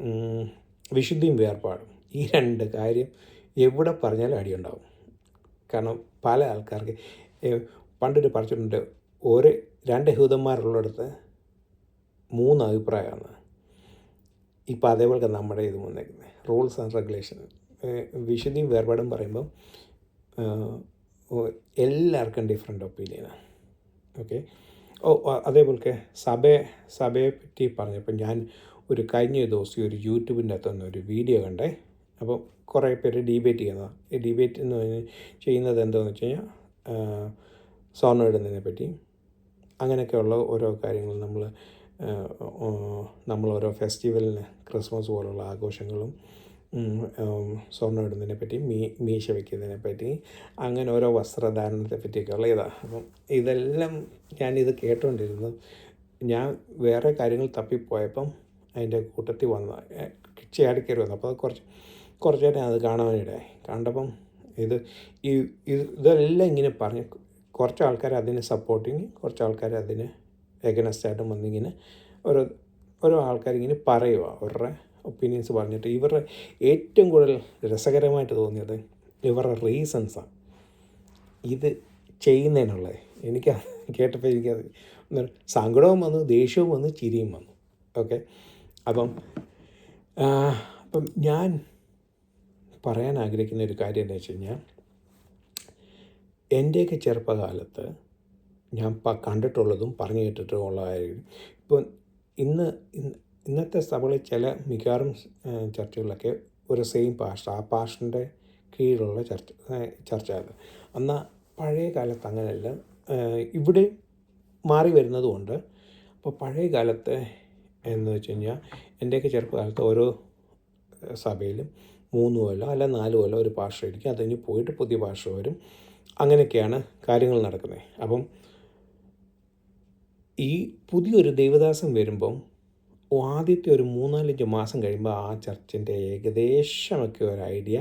വിശുദ്ധിയും വേർപാടും, ഈ 2 കാര്യം എവിടെ പറഞ്ഞാലും അടിയുണ്ടാവും. കാരണം പല ആൾക്കാർക്ക് പണ്ടൊരു പറഞ്ഞിട്ടുണ്ട്, 2 യഹൂദന്മാരുള്ളിടത്ത് 3 അഭിപ്രായമാണ്. ഇപ്പോൾ അതേപോലെ നമ്മുടെ ഇത് വന്നേക്കുന്നത് റൂൾസ് ആൻഡ് റെഗുലേഷൻ. വിശുദ്ധിയും വേർപാടും പറയുമ്പം എല്ലാവർക്കും ഡിഫറെൻ്റ് ഒപ്പീനിയനാണ്. ഓക്കെ, അതേപോലെ സഭയെ പറ്റി പറഞ്ഞപ്പോൾ ഞാൻ കഴിഞ്ഞ ദിവസം ഒരു യൂട്യൂബിൻ്റെ അകത്തുനിന്ന് ഒരു വീഡിയോ കണ്ടേ. അപ്പം കുറേ പേര് ഡിബേറ്റ് ചെയ്യുന്നതാണ്. ഈ ഡിബേറ്റ് എന്ന് ചെയ്യുന്നത് എന്താണെന്ന് വെച്ച് കഴിഞ്ഞാൽ സ്വർണ്ണം ഇടുന്നതിനെ പറ്റി, അങ്ങനെയൊക്കെയുള്ള ഓരോ കാര്യങ്ങൾ നമ്മൾ ഓരോ ഫെസ്റ്റിവലിന്, ക്രിസ്മസ് പോലുള്ള ആഘോഷങ്ങളും സ്വർണ്ണം ഇടുന്നതിനെ പറ്റി, മീശ വയ്ക്കുന്നതിനെ പറ്റി, അങ്ങനെ ഓരോ വസ്ത്രധാരണത്തെ പറ്റിയൊക്കെയുള്ള ഇതാണ്. അപ്പം ഇതെല്ലാം ഞാനിത് കേട്ടുകൊണ്ടിരുന്നു. ഞാൻ വേറെ കാര്യങ്ങൾ തപ്പിപ്പോയപ്പം അതിൻ്റെ കൂട്ടത്തിൽ ചാടിക്കയറി വന്നു. അപ്പോൾ അത് കുറച്ച് നേരം അത് കാണാനിടയായി. കണ്ടപ്പം ഇതെല്ലാം ഇങ്ങനെ പറഞ്ഞ് കുറച്ച് ആൾക്കാർ അതിനെ സപ്പോർട്ടിങ്, കുറച്ച് ആൾക്കാർ അതിന് എഗനസ്റ്റായിട്ടും വന്നിങ്ങനെ ഓരോ ആൾക്കാരിങ്ങനെ പറയുക, അവരുടെ ഒപ്പീനിയൻസ് പറഞ്ഞിട്ട്. ഇവരുടെ ഏറ്റവും കൂടുതൽ രസകരമായിട്ട് തോന്നിയത് ഇവരുടെ റീസൺസാണ് ഇത് ചെയ്യുന്നതിനുള്ളത്. എനിക്ക് കേട്ടപ്പോൾ എനിക്കത് സങ്കടവും വന്നു, ദേഷ്യവും വന്നു, ചിരിയും വന്നു. ഓക്കെ, അപ്പം ഞാൻ പറയാൻ ആഗ്രഹിക്കുന്ന ഒരു കാര്യം എന്താ വെച്ച് കഴിഞ്ഞാൽ, എൻ്റെയൊക്കെ ചെറുപ്പകാലത്ത് ഞാൻ കണ്ടിട്ടുള്ളതും പറഞ്ഞു കേട്ടിട്ടുമുള്ള കാര്യം, ഇപ്പം ഇന്നത്തെ സഭകളിൽ മിക്കവാറും ചർച്ചകളിലൊക്കെ ഒരു സെയിം പാസ്റ്റർ, ആ പാസ്റ്ററിൻ്റെ കീഴിലുള്ള ചർച്ച അത്. എന്നാൽ പഴയ കാലത്ത് അങ്ങനെയല്ല, ഇവിടെ മാറി വരുന്നതുകൊണ്ട്. അപ്പോൾ പഴയ കാലത്ത് എന്ന് വെച്ച് കഴിഞ്ഞാൽ എൻ്റെയൊക്കെ ചെറുപ്പകാലത്ത് ഓരോ സഭയിലും 3 കൊല്ലം അല്ല 4 കൊല്ലം ഒരു പാസ്റ്റർ ഇരിക്കും, അതിന് പോയിട്ട് പുതിയ പാസ്റ്റർ വരും. അങ്ങനെയൊക്കെയാണ് കാര്യങ്ങൾ നടക്കുന്നത്. അപ്പം ഈ പുതിയൊരു ദൈവദാസൻ വരുമ്പം ആദ്യത്തെ ഒരു 3-4 മാസം കഴിയുമ്പോൾ ആ ചർച്ചിൻ്റെ ഏകദേശമൊക്കെ ഒരു ഐഡിയ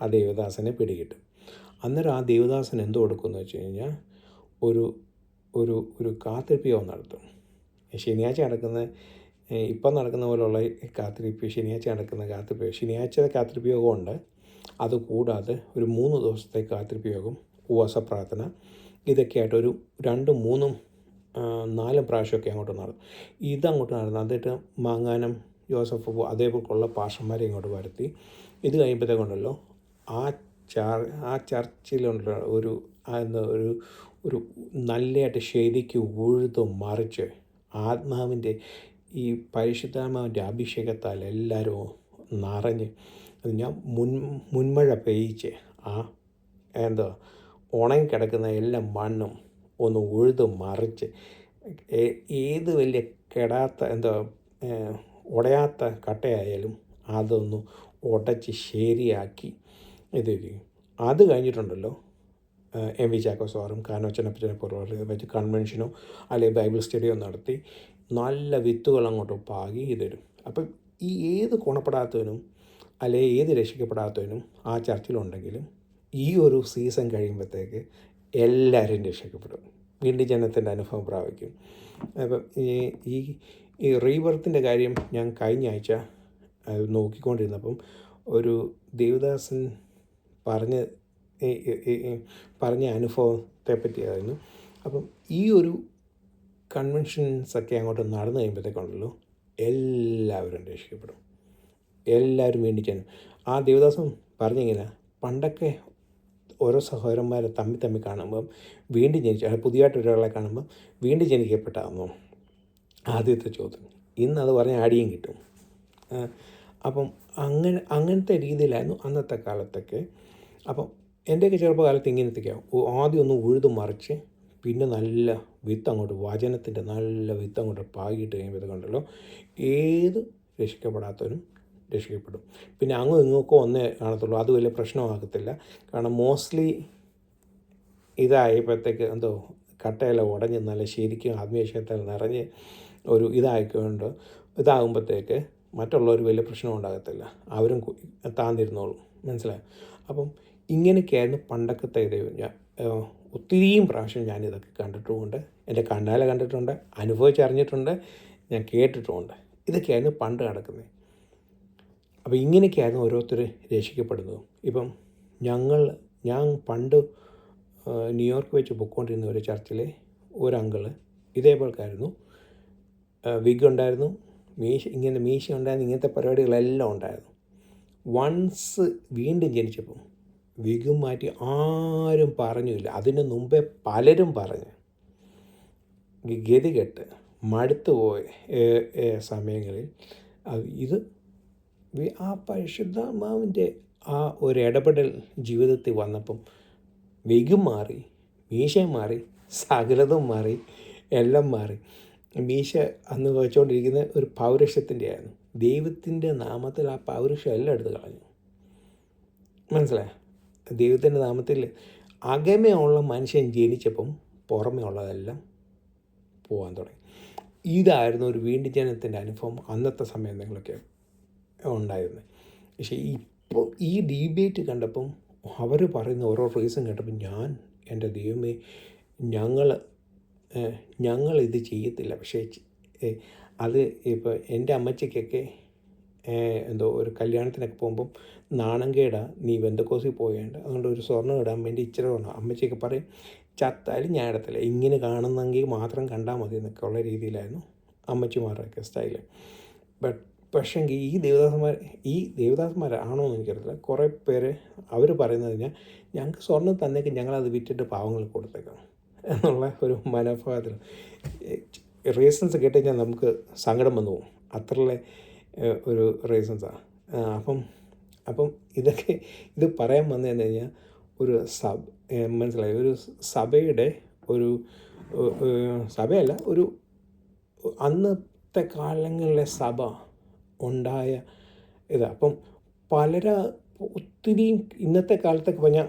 ആ ദൈവദാസനെ പിടികിട്ടും. അന്നേരം ആ ദൈവദാസൻ എന്ത് കൊടുക്കുമെന്ന് വെച്ച് കഴിഞ്ഞാൽ ഒരു കാത്തിരിപ്പ് യോഗം നടത്തും. ശനിയാഴ്ച നടക്കുന്ന ഇപ്പം നടക്കുന്ന പോലുള്ള കാത്തിരിപ്പ്, ശനിയാഴ്ച നടക്കുന്ന കാത്തിരിപ്പ്, ശനിയാഴ്ച കാത്തിരിപ്പ് യോഗമുണ്ട്. അതുകൂടാതെ ഒരു 3 ദിവസത്തെ കാത്തിരിപ്പ് യോഗം, ഉപവാസ പ്രാർത്ഥന, ഇതൊക്കെയായിട്ട് ഒരു 2, 3, 4 പ്രാവശ്യമൊക്കെ അങ്ങോട്ട് നടന്നു. ഇതങ്ങോട്ട് നടന്നു. എന്നിട്ട് മാങ്ങാനം ജോസഫ് അതേപോലുള്ള പാഷന്മാരെ ഇങ്ങോട്ട് വരുത്തി. ഇത് കഴിയുമ്പോഴത്തേക്കുണ്ടല്ലോ ആ ചർച്ചിലുള്ള ഒരു ഒരു നല്ലതായിട്ട് ശരിക്കും ഉഴുതു മറിച്ച് ആത്മാവിൻ്റെ ഈ പരിശുദ്ധാത്മാവിൻ്റെ അഭിഷേകത്താൽ എല്ലാവരും നിറഞ്ഞ് ഞാൻ മുൻമഴ പെയ്യിച്ച് ഉണങ്ങിക്കിടക്കുന്ന എല്ലാ മണ്ണും ഒന്ന് ഉഴുതു മറിച്ച് ഏത് വലിയ ഉടയാത്ത കട്ടയായാലും അതൊന്ന് ഉടച്ച് ശരിയാക്കി ഇത് അത് കഴിഞ്ഞിട്ടുണ്ടല്ലോ എം വി ചാക്കോ സാറും കാനോച്ചനപ്പച്ചനെ പോലുള്ള വെച്ച് കൺവെൻഷനോ അല്ലെങ്കിൽ ബൈബിൾ സ്റ്റഡിയോ നടത്തി നല്ല വിത്തുകൾ അങ്ങോട്ട് പാകി തരും. അപ്പം ഈ ഏത് ഗുണപ്പെടാത്തവനും അല്ലെങ്കിൽ ഏത് രക്ഷിക്കപ്പെടാത്തവനും ആ ചർച്ചിലുണ്ടെങ്കിലും ഈ ഒരു സീസൺ കഴിയുമ്പോഴത്തേക്ക് എല്ലാവരും രക്ഷിക്കപ്പെടും, വീണ്ടും ജനത്തിൻ്റെ അനുഭവം പ്രാപിക്കും. അപ്പം ഈ റീബർത്തിൻ്റെ കാര്യം ഞാൻ കഴിഞ്ഞ ആഴ്ച നോക്കിക്കൊണ്ടിരുന്നപ്പം ഒരു ദേവദാസൻ പറഞ്ഞ അനുഭവത്തെ പറ്റിയായിരുന്നു. അപ്പം ഈ ഒരു കൺവെൻഷൻസൊക്കെ അങ്ങോട്ട് നടന്നു കഴിയുമ്പോഴത്തേക്കുണ്ടല്ലോ എല്ലാവരും രക്ഷിക്കപ്പെടും, എല്ലാവരും വേണ്ടിച്ചാണ്. ആ ദേവദാസൻ പറഞ്ഞിങ്ങനെ, പണ്ടൊക്കെ ഓരോ സഹോദരന്മാരെ തമ്മിൽ കാണുമ്പം വീണ്ടും ജനിച്ചു, പുതിയതായിട്ട് ഒരാളെ കാണുമ്പം വീണ്ടും ജനിക്കപ്പെട്ടാകുന്നു ആദ്യത്തെ ചോദ്യം. ഇന്നത് പറഞ്ഞ അടിയും കിട്ടും. അപ്പം അങ്ങനത്തെ രീതിയിലായിരുന്നു അന്നത്തെ കാലത്തൊക്കെ. അപ്പം എൻ്റെയൊക്കെ ചെറുപ്പകാലത്ത് ഇങ്ങനത്തെയൊക്കെയാണ്. ആദ്യം ഒന്ന് ഉഴുതു മറിച്ച് പിന്നെ നല്ല വിത്തങ്ങോട്ട്, വചനത്തിൻ്റെ നല്ല വിത്തങ്ങോട്ട് പാകിയിട്ട് കഴിയുമ്പോഴത്തേക്കുണ്ടല്ലോ ഏത് രക്ഷിക്കപ്പെടാത്തവനും രക്ഷിക്കപ്പെടും. പിന്നെ അങ്ങും ഇങ്ങോട്ടോ ഒന്നേ കാണത്തുള്ളൂ, അത് വലിയ പ്രശ്നമാകത്തില്ല. കാരണം മോസ്റ്റ്ലി ഇതായപ്പോഴത്തേക്ക് കട്ടയെല്ലാം ഉടഞ്ഞ് നല്ല ശരിക്കും ആത്മീയശക്തിയിൽ നിറഞ്ഞ് ഒരു ഇതാകുമ്പോഴത്തേക്ക് മറ്റുള്ളവർ വലിയ പ്രശ്നം ഉണ്ടാകത്തില്ല, അവരും താന്നിരുന്നോളും. മനസ്സിലായോ? അപ്പം ഇങ്ങനെയൊക്കെയായിരുന്നു പണ്ടൊക്കത്തെ ഞാൻ ഒത്തിരിയും പ്രാവശ്യം ഞാനിതൊക്കെ കണ്ടിട്ടുമുണ്ട്, എൻ്റെ കണ്ണാലെ കണ്ടിട്ടുണ്ട്, അനുഭവിച്ചറിഞ്ഞിട്ടുണ്ട്, ഞാൻ കേട്ടിട്ടുമുണ്ട്. ഇതൊക്കെയായിരുന്നു പണ്ട് നടക്കുന്നത്. അപ്പോൾ ഇങ്ങനെയൊക്കെയായിരുന്നു ഓരോരുത്തർ രക്ഷിക്കപ്പെടുന്നത്. ഇപ്പം ഞാൻ പണ്ട് ന്യൂയോർക്ക് വെച്ച് പൊയ്ക്കൊണ്ടിരുന്ന ഒരു ചർച്ചിലെ ഒരു അങ്കിള് ഇതേപോലെക്കായിരുന്നു. വിഗ് ഉണ്ടായിരുന്നു, മീശ ഉണ്ടായിരുന്നു, ഇങ്ങനത്തെ പരിപാടികളെല്ലാം ഉണ്ടായിരുന്നു. വൺസ് വീണ്ടും ജനിച്ചപ്പം വിഗും മാറ്റി ആരും പറഞ്ഞില്ല. അതിന് മുമ്പേ പലരും പറഞ്ഞ് ഗതികെട്ട് മടുത്തു പോയ സമയങ്ങളിൽ ഇത് ആ പരിശുദ്ധാത്മാവിൻ്റെ ആ ഒരു ഇടപെടൽ ജീവിതത്തിൽ വന്നപ്പം വിഗും മാറി, മീശയും മാറി, സകലതും മാറി, എല്ലാം മാറി. മീശ അന്ന് വെച്ചുകൊണ്ടിരിക്കുന്ന ഒരു പൗരുഷത്തിൻ്റെ ആയിരുന്നു. ദൈവത്തിൻ്റെ നാമത്തിൽ ആ പൗരുഷം എല്ലാം എടുത്ത് കളഞ്ഞു. മനസ്സിലായോ? ദൈവത്തിൻ്റെ നാമത്തിൽ അകമയുള്ള മനുഷ്യൻ ജനിച്ചപ്പം പുറമേ ഉള്ളതെല്ലാം പോകാൻ തുടങ്ങി. ഇതായിരുന്നു ഒരു വീണ്ടും ജനത്തിൻ്റെ അനുഭവം അന്നത്തെ സമയങ്ങളിലൊക്കെ ഉണ്ടായിരുന്നത്. പക്ഷേ ഇപ്പോൾ ഈ ഡിബേറ്റ് കണ്ടപ്പം അവർ പറയുന്ന ഓരോ റീസൺ കേട്ടപ്പോൾ എൻ്റെ ദൈവമേ, ഞങ്ങളിത് ചെയ്യത്തില്ല. പക്ഷേ അത് ഇപ്പോൾ എൻ്റെ അമ്മച്ചിക്കൊക്കെ ഒരു കല്യാണത്തിനൊക്കെ പോകുമ്പം നാണം കേടാ, നീ ബന്ധക്കോസിൽ പോയേണ്ട, അതുകൊണ്ട് ഒരു സ്വർണ്ണം ഇടാൻ വേണ്ടി ഇച്ചിരി വേണം. അമ്മച്ചിയൊക്കെ പറയും ചത്താലും ഞാൻ ഇടത്തില്ല, ഇങ്ങനെ കാണുന്നെങ്കിൽ മാത്രം കണ്ടാൽ മതി എന്നൊക്കെ ഉള്ള രീതിയിലായിരുന്നു അമ്മച്ചിമാരുടെയൊക്കെ സ്റ്റൈല്. പക്ഷേങ്കിൽ ഈ ദേവദാസന്മാരാണോ എന്ന് എനിക്കറിയില്ല, കുറേ പേര് അവർ പറയുന്നത് ഞങ്ങൾക്ക് സ്വർണ്ണം തന്നേക്ക് ഞങ്ങളത് വിറ്റിട്ട് പാവങ്ങൾ കൊടുത്തേക്കാം എന്നുള്ള ഒരു മനോഭാവത്തിൽ റീസൺസ് കേട്ടുകഴിഞ്ഞാൽ നമുക്ക് സങ്കടം വന്നു പോകും. അത്രയുള്ള ഒരു റീസൺസാണ്. അപ്പം ഇത് പറയാൻ വന്നതെന്ന് കഴിഞ്ഞാൽ മനസ്സിലായി, ഒരു സഭയുടെ സഭയല്ല, ഒരു അന്നത്തെ കാലങ്ങളിലെ സഭ ഉണ്ടായ അപ്പം ഒത്തിരിയും ഇന്നത്തെ കാലത്തൊക്കെ പറഞ്ഞാൽ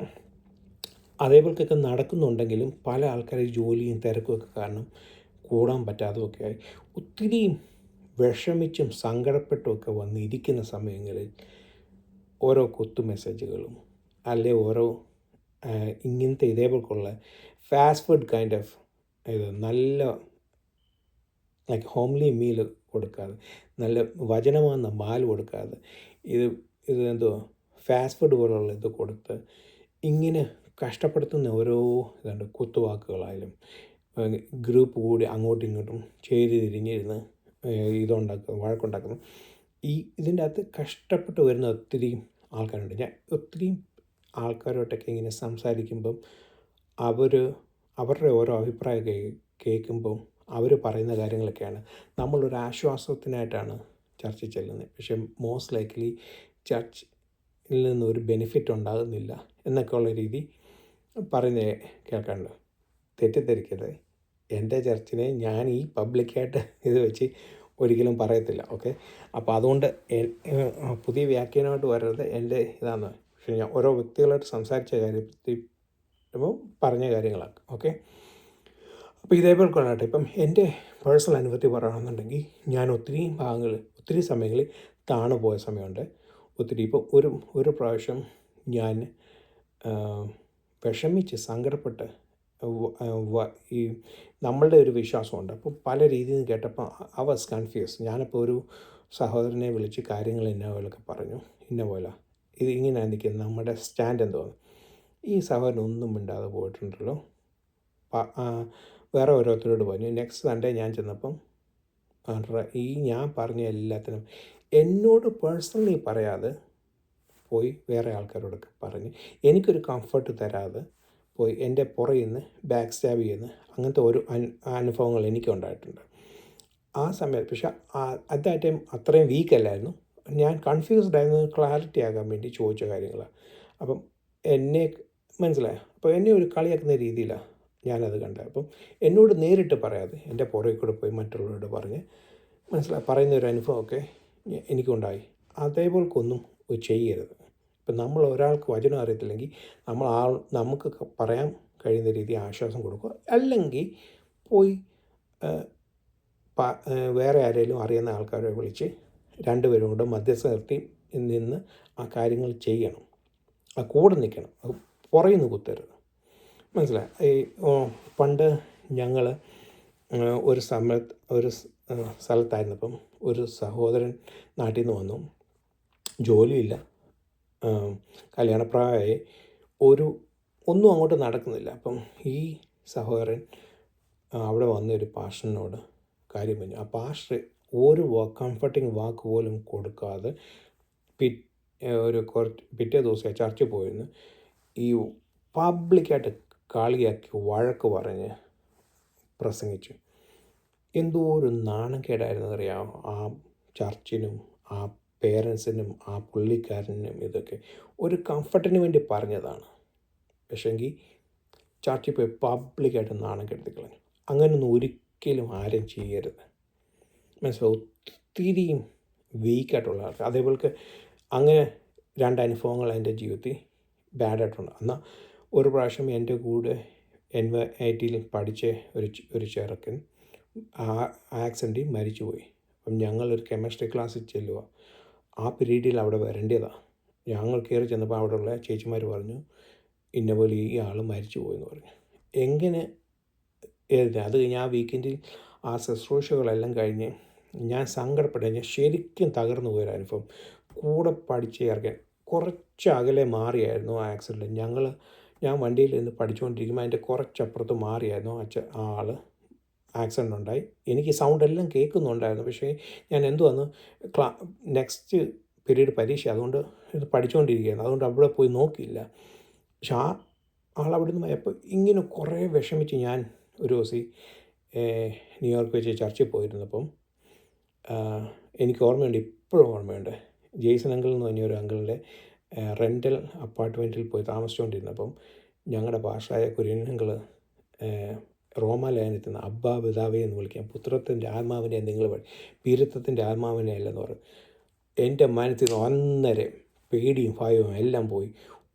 അതേപോലെയൊക്കെ നടക്കുന്നുണ്ടെങ്കിലും പല ആൾക്കാർ ജോലിയും തിരക്കുമൊക്കെ കാരണം കൂടാൻ പറ്റാത്തതൊക്കെ ആയി ഒത്തിരിയും വിഷമിച്ചും സങ്കടപ്പെട്ടുമൊക്കെ വന്നിരിക്കുന്ന സമയങ്ങളിൽ ഓരോ കുത്തു മെസ്സേജുകളും അല്ലെ ഓരോ ഇങ്ങനത്തെ ഇതേപോലെയുള്ള ഫാസ്റ്റ് ഫുഡ് കൈൻഡ് ഓഫ് നല്ല ലൈക്ക് ഹോംലി മീൽ കൊടുക്കാതെ, നല്ല വചനമാകുന്ന പാൽ കൊടുക്കാതെ, ഇത് എന്തോ ഫാസ്റ്റ് ഫുഡ് പോലുള്ള ഇത് കൊടുത്ത് ഇങ്ങനെ കഷ്ടപ്പെടുത്തുന്ന ഓരോ ഇതുണ്ട്. കുത്തുവാക്കുകളായാലും ഗ്രൂപ്പ് കൂടി അങ്ങോട്ടും ഇങ്ങോട്ടും ചേരി തിരിഞ്ഞിരുന്ന് വഴക്കുണ്ടാക്കുന്നു. ഇതിൻ്റെ അകത്ത് കഷ്ടപ്പെട്ട് വരുന്ന ഒത്തിരി ആൾക്കാരുണ്ട്. ഞാൻ ഒത്തിരി ആൾക്കാരോട്ടൊക്കെ ഇങ്ങനെ സംസാരിക്കുമ്പം അവരുടെ ഓരോ അഭിപ്രായം കേൾക്കുമ്പം അവർ പറയുന്ന കാര്യങ്ങളൊക്കെയാണ് നമ്മളൊരു ആശ്വാസത്തിനായിട്ടാണ് ചർച്ചിൽ ചെല്ലുന്നത്. പക്ഷേ മോസ്റ്റ് ലൈക്ക്ലി ചർച്ചിൽ നിന്ന് ഒരു ബെനിഫിറ്റ് ഉണ്ടാകുന്നില്ല എന്നൊക്കെയുള്ള രീതി പറയുന്നത് കേൾക്കാറുണ്ട്. തെറ്റിദ്ധരിക്കരുത്, എൻ്റെ ചർച്ചിനെ ഞാൻ ഈ പബ്ലിക്കായിട്ട് ഇത് വെച്ച് ഒരിക്കലും പറയത്തില്ല. ഓക്കെ, അപ്പോൾ അതുകൊണ്ട് പുതിയ വ്യാഖ്യാനമായിട്ട് വരരുത്. എൻ്റെ ഇതാണ്. പക്ഷേ ഞാൻ ഓരോ വ്യക്തികളായിട്ട് സംസാരിച്ച കാര്യത്തിൽ പറഞ്ഞ കാര്യങ്ങളാണ്. ഓക്കെ, അപ്പോൾ ഇതേപോലെ കൊള്ളട്ടെ. ഇപ്പം എൻ്റെ പേഴ്സണൽ അനുഭവത്തിൽ പറയുകയാണെന്നുണ്ടെങ്കിൽ ഞാൻ ഒത്തിരി സമയങ്ങളിൽ താണു പോയ സമയമുണ്ട്. ഇപ്പം ഒരു പ്രാവശ്യം ഞാൻ വിഷമിച്ച് സങ്കടപ്പെട്ട് ഈ നമ്മളുടെ ഒരു വിശ്വാസമുണ്ട്. അപ്പോൾ പല രീതിയിൽ കേട്ടപ്പോൾ ഐ വാസ് കൺഫ്യൂസ്. ഞാനിപ്പോൾ ഒരു സഹോദരനെ വിളിച്ച് കാര്യങ്ങൾ ഇന്ന പോലൊക്കെ പറഞ്ഞു. ഇന്ന പോലെ ഇത് ഇങ്ങനെ നിൽക്കുന്നത്, നമ്മുടെ സ്റ്റാൻഡ് എന്തോന്ന്. ഈ സഹോദരൻ ഒന്നും മിണ്ടാതെ പോയിട്ടുണ്ടല്ലോ. വേറെ ഓരോരുത്തരോട് പറഞ്ഞു. നെക്സ്റ്റ് സൺഡേ ഞാൻ ചെന്നപ്പം ഞാൻ പറഞ്ഞ എല്ലാത്തിനും എന്നോട് പേഴ്സണലി പറയാതെ പോയി വേറെ ആൾക്കാരോടൊക്കെ പറഞ്ഞ് എനിക്കൊരു കംഫർട്ട് തരാതെ പോയി എൻ്റെ പുറകിൽ നിന്ന് ബാക്ക് സ്റ്റാബ് ചെയ്യുന്ന അങ്ങനത്തെ ഒരു അനുഭവങ്ങൾ എനിക്കുണ്ടായിട്ടുണ്ട് ആ സമയത്ത്. പക്ഷെ അറ്റ് ദാറ്റ് ടൈം അത്രയും വീക്കല്ലായിരുന്നു. ഞാൻ കൺഫ്യൂസ്ഡ് ആയിരുന്നു. ക്ലാരിറ്റി ആകാൻ വേണ്ടി ചോദിച്ച കാര്യങ്ങളാണ്. അപ്പം എന്നെ മനസ്സിലായോ? അപ്പോൾ എന്നെ ഒരു കളിയാക്കുന്ന രീതിയിലാണ് ഞാനത് കണ്ടത്. അപ്പം എന്നോട് നേരിട്ട് പറയാതെ എൻ്റെ പുറകിൽ കൂടെ പോയി മറ്റുള്ളവരോട് പറഞ്ഞ് പറയുന്ന ഒരു അനുഭവമൊക്കെ എനിക്കുണ്ടായി. അതേപോലെക്കൊന്നും ചെയ്യരുത്. ഇപ്പം നമ്മൾ ഒരാൾക്ക് വചനം അറിയത്തില്ലെങ്കിൽ നമുക്ക് പറയാൻ കഴിയുന്ന രീതി ആശ്വാസം കൊടുക്കുക. അല്ലെങ്കിൽ പോയി വേറെ ആരെങ്കിലും അറിയുന്ന ആൾക്കാരെ വിളിച്ച് രണ്ടുപേരും കൂടെ മധ്യസ്ഥ നിർത്തി നിന്ന് ആ കാര്യങ്ങൾ ചെയ്യണം. ആ കൂടെ നിൽക്കണം. അത് പുറകിൽ നിന്ന് കുത്തരുത്. മനസ്സിലായി? പണ്ട് ഞങ്ങൾ ഒരു സ്ഥലത്തായിരുന്നപ്പം ഒരു സഹോദരൻ നാട്ടിൽ നിന്ന് വന്നു. ജോലിയില്ല, കല്യാണപ്രായമായി, ഒന്നും അങ്ങോട്ട് നടക്കുന്നില്ല. അപ്പം ഈ സഹോദരൻ അവിടെ വന്നൊരു പാസ്റ്ററിനോട് കാര്യം പറഞ്ഞു. ആ പാസ്റ്റർ ഒരു കംഫർട്ടിങ് വാക്ക് പോലും കൊടുക്കാതെ പിറ്റേ ദിവസം ചർച്ചിൽ പോയിരുന്നു ഈ പബ്ലിക്കായിട്ട് കളിയാക്കി വഴക്ക് പറഞ്ഞ് പ്രസംഗിച്ചു. എന്തോ ഒരു നാണക്കേടായിരുന്നു അറിയാമോ ആ ചർച്ചിനും ആ പേരൻസിനും ആ പുള്ളിക്കാരനും. ഇതൊക്കെ ഒരു കംഫർട്ടിന് വേണ്ടി പറഞ്ഞതാണ്. പക്ഷേങ്കിൽ ചർച്ചിൽ പോയി പബ്ലിക്കായിട്ട് നാണം കെടുത്തി കളഞ്ഞു. അങ്ങനെയൊന്നും ഒരിക്കലും ആരും ചെയ്യരുത്. മനസ്സിലാവും? ഒത്തിരിയും വീക്കായിട്ടുള്ള ആൾക്കാർ. അതേപോലെ അങ്ങനെ രണ്ടനുഭവങ്ങൾ എൻ്റെ ജീവിതത്തിൽ ബാഡായിട്ടുണ്ട്. എന്നാൽ ഒരു പ്രാവശ്യം എൻ്റെ കൂടെ NYITയിൽ പഠിച്ച ഒരു ചെറുക്കൻ ആക്സിഡൻറ്റിൽ മരിച്ചുപോയി. അപ്പം ഞങ്ങളൊരു കെമിസ്ട്രി ക്ലാസ്സിൽ ചെല്ലുക. ആ പീരീഡിൽ അവിടെ വരേണ്ടതാണ്. ഞങ്ങൾ കയറി ചെന്നപ്പോൾ അവിടെയുള്ള ചേച്ചിമാർ പറഞ്ഞു ഇന്ന പോലെ ഈ ആൾ മരിച്ചു പോയെന്ന് പറഞ്ഞു. എങ്ങനെ അത് കഴിഞ്ഞ് ആ വീക്കെൻഡിൽ ആ ശുശ്രൂഷകളെല്ലാം കഴിഞ്ഞ് ഞാൻ സങ്കടപ്പെട്ടു. ഞാൻ ശരിക്കും തകർന്നു പോയൊരു അനുഭവം. കൂടെ പഠിച്ച് ഇറങ്ങി കുറച്ച് അകലെ മാറിയായിരുന്നു ആ ആക്സിഡൻറ്റ്. ഞാൻ വണ്ടിയിൽ നിന്ന് പഠിച്ചുകൊണ്ടിരിക്കുമ്പോൾ അതിൻ്റെ കുറച്ചപ്പുറത്ത് മാറിയായിരുന്നു ആ ആൾ ആക്സിഡൻ്റ് ഉണ്ടായി. എനിക്ക് സൗണ്ടെല്ലാം കേൾക്കുന്നുണ്ടായിരുന്നു. പക്ഷേ ഞാൻ എന്തുവന്ന് നെക്സ്റ്റ് പീരീഡ് പരീക്ഷ, അതുകൊണ്ട് ഇത് പഠിച്ചുകൊണ്ടിരിക്കുകയായിരുന്നു. അതുകൊണ്ട് അവിടെ പോയി നോക്കിയില്ല. പക്ഷെ ആ ആളവിടെ നിന്ന് എപ്പോൾ ഇങ്ങനെ കുറേ വിഷമിച്ച് ഞാൻ ഒരു ദിവസം ന്യൂയോർക്ക് വെച്ച് ചർച്ചിൽ പോയിരുന്നപ്പം എനിക്ക് ഓർമ്മയുണ്ട്, ഇപ്പോഴും ഓർമ്മയുണ്ട്. ജെയ്സൺ അങ്കിൾ എന്ന് പറഞ്ഞ ഒരു അങ്കിളിൻ്റെ റെൻ്റൽ അപ്പാർട്ട്മെൻറ്റിൽ പോയി താമസിച്ചുകൊണ്ടിരുന്നപ്പം ഞങ്ങളുടെ പാഷായ കുര്യൻ അങ്കിൾ റോമാലേഖനത്തിൽ നിന്ന് അബ്ബാ പിതാവേ എന്ന് വിളിക്കാം, പുത്രത്തിൻ്റെ ആത്മാവിനെ നിങ്ങൾ പീരത്വത്തിൻ്റെ ആത്മാവിനെ അല്ലെന്ന് പറയും. എൻ്റെ മനസ്സിൽ നിന്ന് അന്നേരം പേടിയും ഭയവും എല്ലാം പോയി.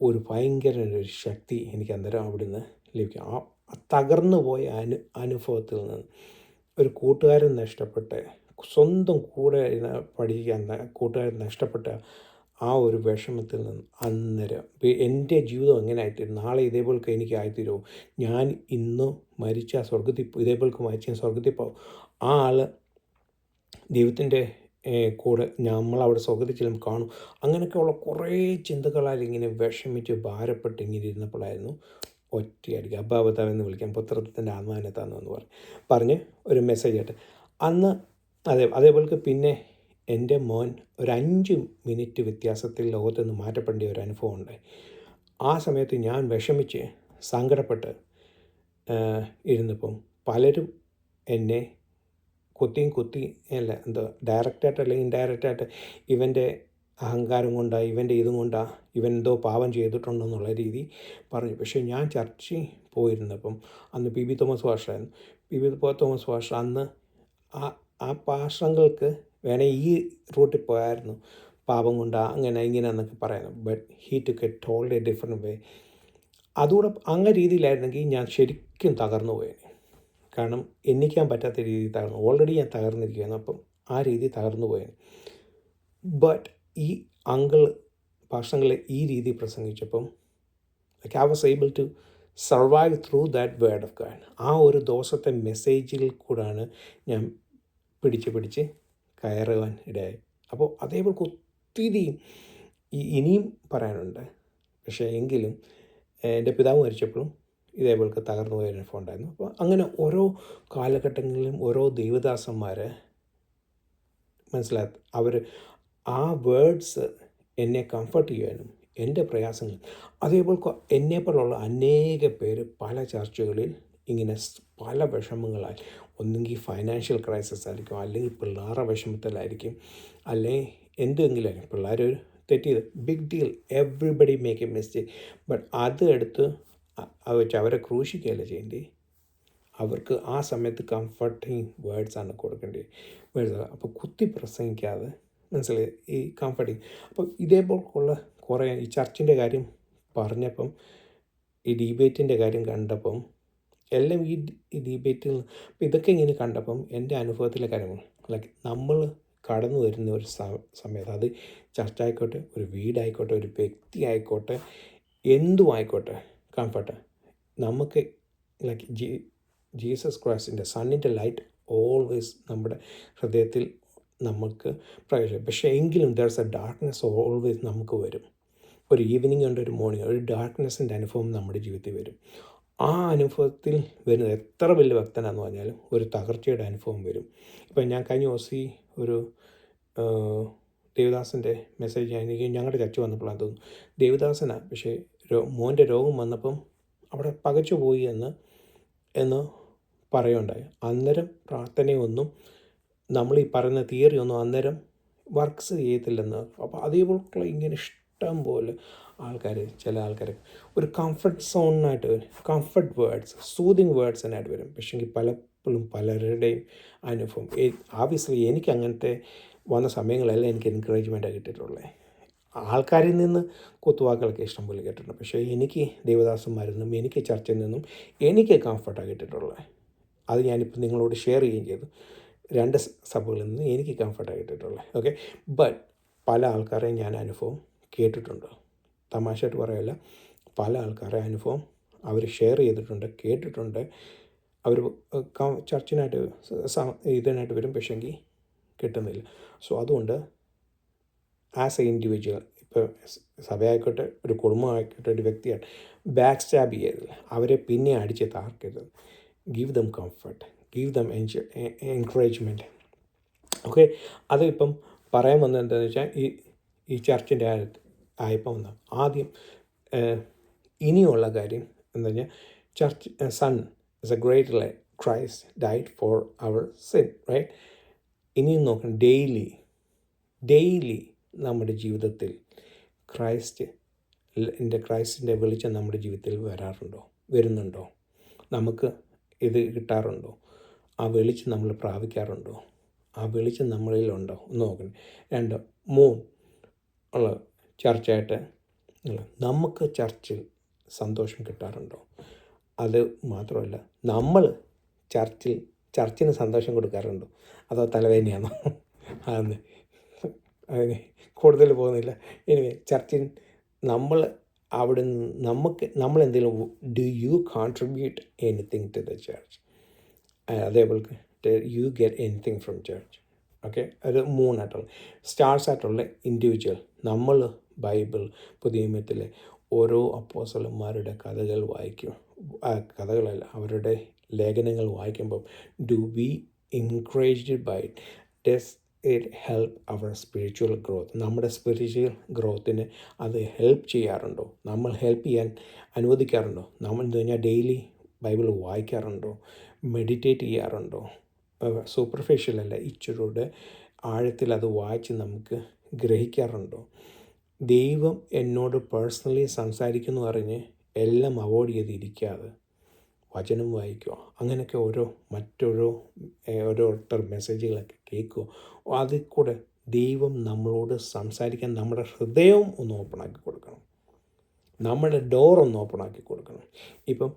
ഒരു ഭയങ്കര ഒരു ശക്തി എനിക്ക് അന്നേരം അവിടുന്ന് ലഭിക്കും. ആ തകർന്നു പോയ അനുഭവത്തിൽ നിന്ന് ഒരു കൂട്ടുകാരൻ നഷ്ടപ്പെട്ട്, സ്വന്തം കൂടെ പഠിക്കാൻ കൂട്ടുകാരൻ നഷ്ടപ്പെട്ട ആ ഒരു വിഷമത്തിൽ നിന്ന് അന്നേരം എൻ്റെ ജീവിതം എങ്ങനെ ആയിത്തീരും, നാളെ ഇതേപോലൊക്കെ എനിക്ക് ആയിത്തീരുമോ, ഞാൻ ഇന്ന് മരിച്ച സ്വർഗത്തിൽ ഇതേപോലൊക്കെ മരിച്ച സ്വർഗത്തിൽ പോകും, ആ ആൾ ദൈവത്തിൻ്റെ കൂടെ നമ്മളവിടെ സ്വർഗ്ഗത്തിൽ ചെല്ലുമ്പോൾ കാണും. അങ്ങനെയൊക്കെയുള്ള കുറേ ചിന്തകളാൽ ഇങ്ങനെ വിഷമിച്ച് ഭാരപ്പെട്ട് ഇങ്ങനെ ഇരുന്നപ്പോഴായിരുന്നു ഒറ്റയടിക്ക് അബ്ബാ പിതാവേ എന്ന് വിളിക്കാൻ പുത്രത്തിൻ്റെ ആത്മാവിനെ തന്നു എന്ന് പറഞ്ഞ് ഒരു മെസ്സേജ് ആയിട്ട് അന്ന് അതേപോലെ പിന്നെ എൻ്റെ മോൻ ഒരു 5 മിനിറ്റ് വ്യത്യാസത്തിൽ ലോകത്ത് നിന്ന് മാറ്റപ്പെടേണ്ട ഒരു അനുഭവം ഉണ്ടായി. ആ സമയത്ത് ഞാൻ വിഷമിച്ച് സങ്കടപ്പെട്ട് ഇരുന്നപ്പം പലരും എന്നെ കുത്തി അല്ല ഡയറക്റ്റായിട്ട് അല്ലെങ്കിൽ ഇൻഡയറക്റ്റായിട്ട് ഇവൻ്റെ അഹങ്കാരം കൊണ്ടാണ് ഇവൻ്റെ ഇതും കൊണ്ടാണ് ഇവൻ എന്തോ പാപം ചെയ്തിട്ടുണ്ടെന്നുള്ള രീതി പറഞ്ഞു. പക്ഷേ ഞാൻ ചർച്ചിൽ പോയിരുന്നപ്പം അന്ന് പി ബി തോമസ് പാസ്റ്ററായിരുന്നു. പി ബി തോമസ് പാസ്റ്റർ അന്ന് ആ പാസ്റ്റങ്ങൾക്ക് വേണേൽ ഈ റൂട്ടിൽ പോയായിരുന്നു, പാപം കൊണ്ടാണ് അങ്ങനെ ഇങ്ങനെ എന്നൊക്കെ പറയുന്നു. But he took A totally different വേ. അതുകൂടെ അങ്ങനെ രീതിയിലായിരുന്നെങ്കിൽ ഞാൻ ശരിക്കും തകർന്നു പോയേനെ. കാരണം എണ്ണിക്കാൻ പറ്റാത്ത രീതിയിൽ തകർന്നു. ഓൾറെഡി ഞാൻ തകർന്നിരിക്കുകയാണ്. അപ്പം ആ രീതി തകർന്നു പോയേനെ. ബട്ട് ഈ പാസ്റ്റങ്ങൾ ഈ രീതി പ്രസംഗിച്ചപ്പം I was able to survive through that word of God. ആ ഒരു ദിവസത്തെ മെസ്സേജിൽ കൂടാണ് ഞാൻ പിടിച്ച് കയറുവാൻ ഇടയായി. അപ്പോൾ അതേപോലെ ഒത്തിരി ഇനിയും പറയാനുണ്ട്. പക്ഷേ എങ്കിലും എൻ്റെ പിതാവ് മരിച്ചപ്പോഴും ഇതേപോലത്തെ തകർന്നു പോയ അനുഭവം ഉണ്ടായിരുന്നു. അപ്പോൾ അങ്ങനെ ഓരോ കാലഘട്ടങ്ങളിലും ഓരോ ദൈവദാസന്മാർ അവർ ആ വേർഡ്സ് എന്നെ കംഫർട്ട് ചെയ്യാനും എൻ്റെ പ്രയാസങ്ങൾ അതേപോലെ എന്നെപ്പോലുള്ള അനേക പേര് പല ചർച്ചകളിൽ ഇങ്ങനെ പല വിഷമങ്ങളായി, ഒന്നുകിൽ ഫൈനാൻഷ്യൽ ക്രൈസിസ് ആയിരിക്കും, അല്ലെങ്കിൽ പിള്ളേരുടെ വിഷമത്തിലായിരിക്കും, അല്ലെങ്കിൽ എന്തെങ്കിലും ആയിരിക്കും. പിള്ളേർ തെറ്റ് ചെയ്ത് big deal, everybody make a mistake. But അത് എടുത്ത് വെച്ച് അവരെ ക്രൂശിക്കുകയല്ല ചെയ്യേണ്ടി, അവർക്ക് ആ സമയത്ത് കംഫർട്ടിങ് വേർഡ്സാണ് കൊടുക്കേണ്ടത്. അപ്പോൾ കുത്തി പ്രസംഗിക്കാതെ മനസ്സിലായി ഈ കംഫർട്ടിങ്. അപ്പോൾ ഇതേപോലുള്ള കുറേ ഈ ചർച്ചിൻ്റെ കാര്യം പറഞ്ഞപ്പം ഈ ഡിബേറ്റിൻ്റെ കാര്യം കണ്ടപ്പം എല്ലാം ഈ ഡിബേറ്റിൽ ഇതൊക്കെ ഇങ്ങനെ കണ്ടപ്പം എൻ്റെ അനുഭവത്തിലെ കാര്യങ്ങൾ ലൈക്ക് നമ്മൾ കടന്നു വരുന്ന ഒരു സമയത്ത്, അത് ചർച്ച ആയിക്കോട്ടെ, ഒരു വീടായിക്കോട്ടെ, ഒരു വ്യക്തി ആയിക്കോട്ടെ, എന്തും ആയിക്കോട്ടെ, കംഫർട്ട് നമുക്ക് ലൈക്ക് ജീസസ് ക്രൈസ്റ്റിൻ്റെ സണ്ണിൻ്റെ ലൈറ്റ് ഓൾവേസ് നമ്മുടെ ഹൃദയത്തിൽ നമുക്ക് പ്രകാശം. പക്ഷേ എങ്കിലും ദർസ് എ ഡാർക്ക്നെസ് ഓൾവേസ് നമുക്ക് വരും. ഒരു ഈവനിങ് ഉണ്ട്, ഒരു മോർണിംഗ്, ഒരു ഡാർക്ക്നെസ്സിൻ്റെ അനുഭവം നമ്മുടെ ജീവിതത്തിൽ വരും. ആ അനുഭവത്തിൽ വരുന്നത് എത്ര വലിയ ഭക്തനാണെന്ന് പറഞ്ഞാലും ഒരു തകർച്ചയുടെ അനുഭവം വരും. ഇപ്പം ഞാൻ കഴിഞ്ഞ ദിവസം ഒരു ദേവദാസൻ്റെ മെസ്സേജ് എനിക്ക് ഞങ്ങളുടെ ചർച്ച വന്നപ്പോഴാണ് തോന്നുന്നു. ദേവദാസനാണ്, പക്ഷേ മോൻ്റെ രോഗം വന്നപ്പം അവിടെ പകച്ചു പോയി എന്ന് പറയുണ്ടായി. അന്നേരം പ്രാർത്ഥനയൊന്നും നമ്മൾ ഈ പറയുന്ന തിയറി ഒന്നും അന്നേരം വർക്ക്സ് ചെയ്യത്തില്ലെന്ന്. അപ്പോൾ അതേപോലുള്ള ഇങ്ങനെ ഇഷ്ടം പോലെ ചില ആൾക്കാർ ഒരു കംഫർട്ട് സോണിനായിട്ട് വരും, കംഫർട്ട് വേർഡ്സ്, സൂതിങ് വേർഡ്സിനായിട്ട് വരും. പക്ഷേങ്കിൽ പലപ്പോഴും പലരുടെയും അനുഭവം ആബ്വിയസ്ലി എനിക്ക് അങ്ങനത്തെ വന്ന സമയങ്ങളെല്ലാം എനിക്ക് എൻകറേജ്മെൻറ്റാണ് കിട്ടിയിട്ടുള്ളത്. ആൾക്കാരിൽ നിന്ന് കുത്തുവാക്കുകളൊക്കെ ഇഷ്ടംപോലെ കേട്ടിട്ടുണ്ട്. പക്ഷേ എനിക്ക് ദേവദാസന്മാരിൽ നിന്നും എനിക്ക് ചർച്ചയിൽ നിന്നും എനിക്ക് കംഫർട്ടാണ് കിട്ടിയിട്ടുള്ളത്. അത് ഞാനിപ്പോൾ നിങ്ങളോട് ഷെയർ ചെയ്യുകയും ചെയ്തു. 2 സഭകളിൽ നിന്ന് എനിക്ക് കംഫർട്ടാണ് കിട്ടിയിട്ടുള്ളത്. ഓക്കെ, ബട്ട് പല ആൾക്കാരെയും ഞാൻ അനുഭവം കേട്ടിട്ടുണ്ട്. തമാശയായിട്ട് പറയല്ല, പല ആൾക്കാരെ അനുഭവം അവർ ഷെയർ ചെയ്തിട്ടുണ്ട്, കേട്ടിട്ടുണ്ട്. അവർ ചർച്ചിനായിട്ട് ഇതിനായിട്ട് വരും, പക്ഷേങ്കിൽ കിട്ടുന്നില്ല. സോ അതുകൊണ്ട് ആസ് എ ഇൻഡിവിജ്വൽ, ഇപ്പോൾ സഭയായിക്കോട്ടെ, ഒരു കുടുംബമായിക്കോട്ടെ, ഒരു വ്യക്തിയായിട്ട് ബാക്ക് സ്റ്റാബ് ചെയ്യരുത്, അവരെ പിന്നെ അടിച്ച് താർക്കരുത്. Give them comfort, give them encouragement. Okay, അതിപ്പം പറയാൻ വന്നത് എന്താണെന്ന് വെച്ചാൽ ഈ ചർച്ചിൻ്റെ ആയപ്പോൾ വന്ന ആദ്യം ഇനിയുള്ള കാര്യം എന്താ പറഞ്ഞാൽ, church sun is a great light, Christ died for our sin, right? ഇനിയും നോക്കണം, ഡെയിലി നമ്മുടെ ജീവിതത്തിൽ ക്രൈസ്റ്റിൻ്റെ വെളിച്ചം നമ്മുടെ ജീവിതത്തിൽ വരുന്നുണ്ടോ? നമുക്ക് ഇത് കിട്ടാറുണ്ടോ? ആ വെളിച്ചം നമ്മൾ പ്രാപിക്കാറുണ്ടോ? ആ വെളിച്ചം നമ്മളിലുണ്ടോ എന്ന് നോക്കണം. 2, 3 ഉള്ള ചർച്ചയായിട്ട് നമുക്ക് ചർച്ചിൽ സന്തോഷം കിട്ടാറുണ്ടോ? അത് മാത്രമല്ല, നമ്മൾ ചർച്ചിന് സന്തോഷം കൊടുക്കാറുണ്ടോ? അതോ തലവേദനയാണോ? അതിന് കൂടുതൽ പോകുന്നില്ല. എനിവേ, ചർച്ചിൽ അവിടെ നമ്മളെന്തെങ്കിലും do you contribute anything to the church? അതേപോലെ you get anything from church? Okay, ഒരു മൂന്നായിട്ടുള്ള സ്റ്റാർസ് ആയിട്ടുള്ള ഇൻഡിവിജ്വൽ. നമ്മൾ ബൈബിൾ പുതിയ നിയമത്തിലെ ഓരോ അപ്പോസ്തലന്മാരുടെ കഥകൾ വായിക്കും, കഥകളല്ല, അവരുടെ ലേഖനങ്ങൾ വായിക്കുമ്പം do be encouraged by does it help our spiritual growth? നമ്മുടെ സ്പിരിച്വൽ ഗ്രോത്തിന് അത് ഹെൽപ്പ് ചെയ്യാറുണ്ടോ? നമ്മൾ ഹെൽപ്പ് ചെയ്യാൻ അനുവദിക്കാറുണ്ടോ? നമ്മൾ എന്ന് കഴിഞ്ഞാൽ ഡെയിലി ബൈബിൾ വായിക്കാറുണ്ടോ? മെഡിറ്റേറ്റ് ചെയ്യാറുണ്ടോ? സൂപ്പർഫിഷ്യലല്ല, ഇച്ചിരൂടെ ആഴത്തിൽ അത് വായിച്ച് നമുക്ക് ഗ്രഹിക്കാറുണ്ടോ? ദൈവം എന്നോട് പേഴ്സണലി സംസാരിക്കുന്നു പറഞ്ഞ് എല്ലാം അവോയ്ഡ് ചെയ്തിരിക്കാതെ വചനം വായിക്കുക, അങ്ങനെയൊക്കെ ഓരോരുത്തർ മെസ്സേജുകളൊക്കെ കേൾക്കുക. അതിൽ കൂടെ ദൈവം നമ്മളോട് സംസാരിക്കാൻ നമ്മുടെ ഹൃദയം ഒന്ന് ഓപ്പണാക്കി കൊടുക്കണം, നമ്മുടെ ഡോറൊന്ന് ഓപ്പണാക്കി കൊടുക്കണം. ഇപ്പം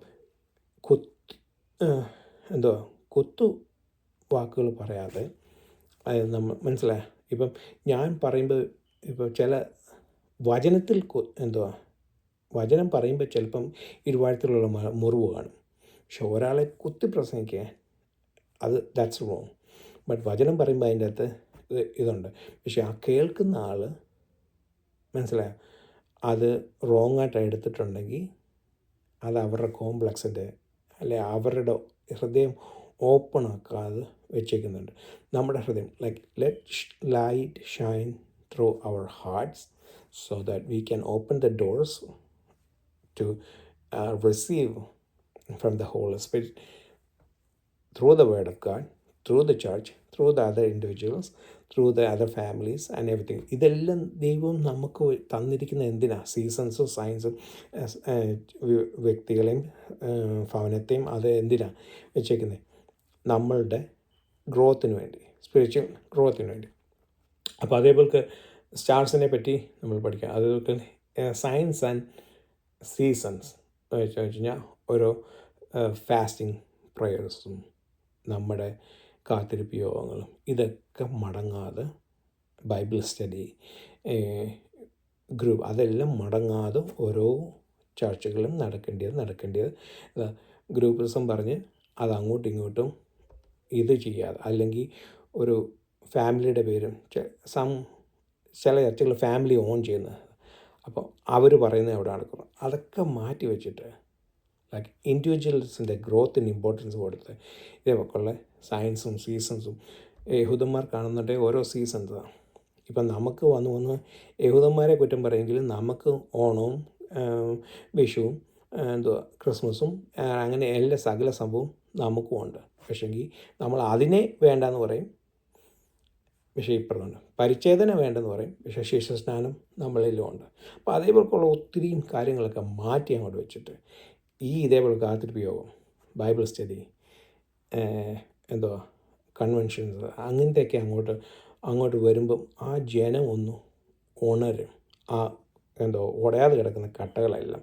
കുത്തു വാക്കുകൾ പറയാതെ നമ്മൾ മനസ്സിലായ. ഇപ്പം ഞാൻ പറയുമ്പോൾ ഇപ്പോൾ ചില വചനത്തിൽ വചനം പറയുമ്പോൾ ചിലപ്പം ഇരുവാഴത്തിലുള്ള മുറിവ് കാണും. പക്ഷെ ഒരാളെ കുത്തി പ്രസംഗിക്കുക ദാറ്റ്സ് റോങ്. ബട്ട് വചനം പറയുമ്പോൾ അതിൻ്റെ അകത്ത് ഇതുണ്ട്. പക്ഷെ ആ കേൾക്കുന്ന ആൾ മനസ്സിലായോ, അത് റോങ് ആയിട്ട് എടുത്തിട്ടുണ്ടെങ്കിൽ അത് അവരുടെ കോംപ്ലക്സിൻ്റെ അല്ലെ അവരുടെ ഹൃദയം ഓപ്പൺ ആക്കാതെ വെച്ചേക്കുന്നുണ്ട്. നമ്മുടെ ഹൃദയം let light shine through our hearts so that we can open the doors to receive from the Holy Spirit through the Word of God, through the church, through the other individuals, through the other families and everything. ഇതെല്ലാം ദൈവം നമുക്ക് തന്നിരിക്കുന്ന എന്തിനാ? സീസൺസും സയൻസും വ്യക്തികളെയും ഭവനത്തെയും അത് എന്തിനാ വെച്ചേക്കുന്നത്? നമ്മളുടെ ഗ്രോത്തിന് വേണ്ടി, സ്പിരിച്വൽ ഗ്രോത്തിന് വേണ്ടി. അപ്പോൾ അതേപോലെ സ്റ്റാർസിനെ പറ്റി നമ്മൾ പഠിക്കാം. അതുപോലെ സയൻസ് ആൻഡ് സീസൺസ് വെച്ച് കഴിഞ്ഞാൽ ഓരോ ഫാസ്റ്റിംഗ് പ്രേയേഴ്സും നമ്മുടെ കാത്തിരിപ്പ് യോഗങ്ങളും ഇതൊക്കെ മുടങ്ങാതെ ബൈബിൾ സ്റ്റഡി ഗ്രൂപ്പ് അതെല്ലാം മുടങ്ങാതെ ഓരോ ചർച്ചകളും നടക്കേണ്ടത് ഗ്രൂപ്പിസം പറഞ്ഞ് അത് അങ്ങോട്ടും ഇങ്ങോട്ടും ഇത് ചെയ്യാതെ, അല്ലെങ്കിൽ ഒരു ഫാമിലിയുടെ പേരും ചില ചർച്ചകൾ ഫാമിലി ഓൺ ചെയ്യുന്നത്, അപ്പോൾ അവർ പറയുന്നത് എവിടെ നടക്കണം, അതൊക്കെ മാറ്റി വെച്ചിട്ട് ലൈക്ക് ഇൻഡിവിജ്വൽസിൻ്റെ ഗ്രോത്തിന് ഇമ്പോർട്ടൻസ് കൊടുത്ത് ഇതേപോലുള്ള സയൻസും സീസൺസും യഹൂദന്മാർ കാണുന്നുണ്ടെങ്കിൽ ഓരോ സീസൺസാണ്. ഇപ്പം നമുക്ക് വന്ന് യഹൂദന്മാരെ കുറ്റം പറയുമെങ്കിലും നമുക്ക് ഓണവും വിഷുവും ക്രിസ്മസും അങ്ങനെ എല്ലാ സകല സംഭവവും നമുക്കും ഉണ്ട്. പക്ഷേങ്കിൽ നമ്മൾ അതിനെ വേണ്ടെന്ന് പറയും. പക്ഷേ ഇപ്പോഴുണ്ട് പരിച്ഛേദന വേണ്ടെന്ന് പറയും. പക്ഷേ ശിഷ്യസ്നാനം നമ്മളിലും ഉണ്ട്. അപ്പോൾ അതേപോലെയുള്ള ഒത്തിരിയും കാര്യങ്ങളൊക്കെ മാറ്റി അങ്ങോട്ട് വെച്ചിട്ട് ഇതേപോലെ കാത്തിരിപ്പ് യോഗം, ബൈബിൾ സ്റ്റഡി, കൺവെൻഷൻസ് അങ്ങനത്തെയൊക്കെ അങ്ങോട്ട് വരുമ്പം ആ ജനം ഒന്ന് ഉണരും. ഉടയാതെ കിടക്കുന്ന കട്ടകളെല്ലാം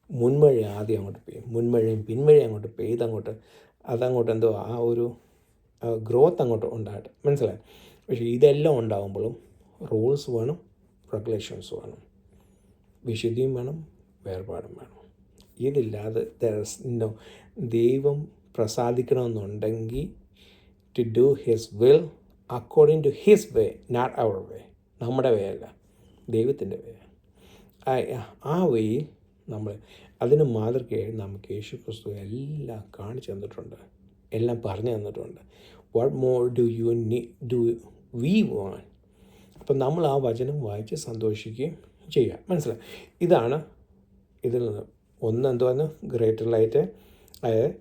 മുൻമഴ ആദ്യം അങ്ങോട്ട് പെയ്യും, മുൻമഴയും പിന്മഴയും അങ്ങോട്ട് പെയ്തങ്ങോട്ട് അതങ്ങോട്ട് ആ ഒരു ഗ്രോത്ത് അങ്ങോട്ട് ഉണ്ടായിട്ട് മനസ്സിലായി. പക്ഷേ ഇതെല്ലാം ഉണ്ടാകുമ്പോഴും റൂൾസ് വേണം, റെഗുലേഷൻസ് വേണം, വിശുദ്ധിയും വേണം, വേർപാടും വേണം. ഇതില്ലാതെ ദൈവം പ്രസാദിക്കണമെന്നുണ്ടെങ്കിൽ to do his will according to his way, not our way. നമ്മുടെ വേ അല്ല, ദൈവത്തിൻ്റെ വേ. ആ വേയിൽ നമ്മൾ അതിന് മാതൃകയായി നമുക്ക് യേശു ക്രിസ്തു എല്ലാം കാണിച്ചു തന്നിട്ടുണ്ട്, എല്ലാം പറഞ്ഞു തന്നിട്ടുണ്ട്. What more do we want? അപ്പം നമ്മൾ ആ വചനം വായിച്ച് സന്തോഷിക്കുകയും ചെയ്യുക. മനസ്സിലായി? ഇതാണ് ഇതിൽ നിന്ന് ഒന്ന് ഗ്രേറ്റർ ലൈറ്റ്, അതായത്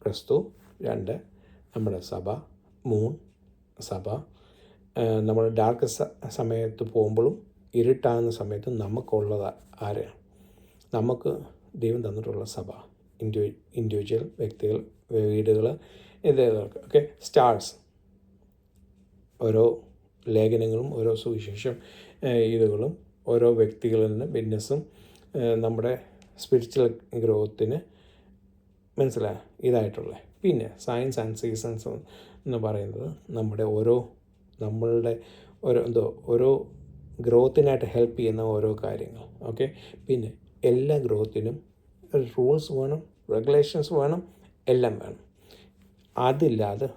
ക്രിസ്തു. 2 നമ്മുടെ സഭ. 3 സഭ. നമ്മൾ ഡാർക്ക് സമയത്ത് പോകുമ്പോഴും ഇരുട്ടാകുന്ന സമയത്ത് നമുക്കുള്ളത് ആരെയാണ്? നമുക്ക് ദൈവം തന്നിട്ടുള്ള സഭ, ഇൻഡിവിജ്വൽ വ്യക്തികൾ, വീടുകൾ, ഇതൊക്കെ. ഓക്കെ, സ്റ്റാർസ് ഓരോ ലേഖനങ്ങളും ഓരോ സുവിശേഷം ഇതുകളും ഓരോ വ്യക്തികളിൽ നിന്ന് ബിസിനസ്സും നമ്മുടെ സ്പിരിച്വൽ ഗ്രോത്തിന് മനസ്സിലായി ഇതായിട്ടുള്ള. പിന്നെ സയൻസ് ആൻഡ് സീസൺസ് എന്ന് പറയുന്നത് നമ്മളുടെ ഓരോ ഗ്രോത്തിനായിട്ട് ഹെൽപ്പ് ചെയ്യുന്ന ഓരോ കാര്യങ്ങൾ. ഓക്കെ, പിന്നെ എല്ലാ ഗ്രോത്തിനും റൂൾസ് വേണം, റെഗുലേഷൻസ് വേണം, എല്ലാം വേണം. അതില്ലാതെ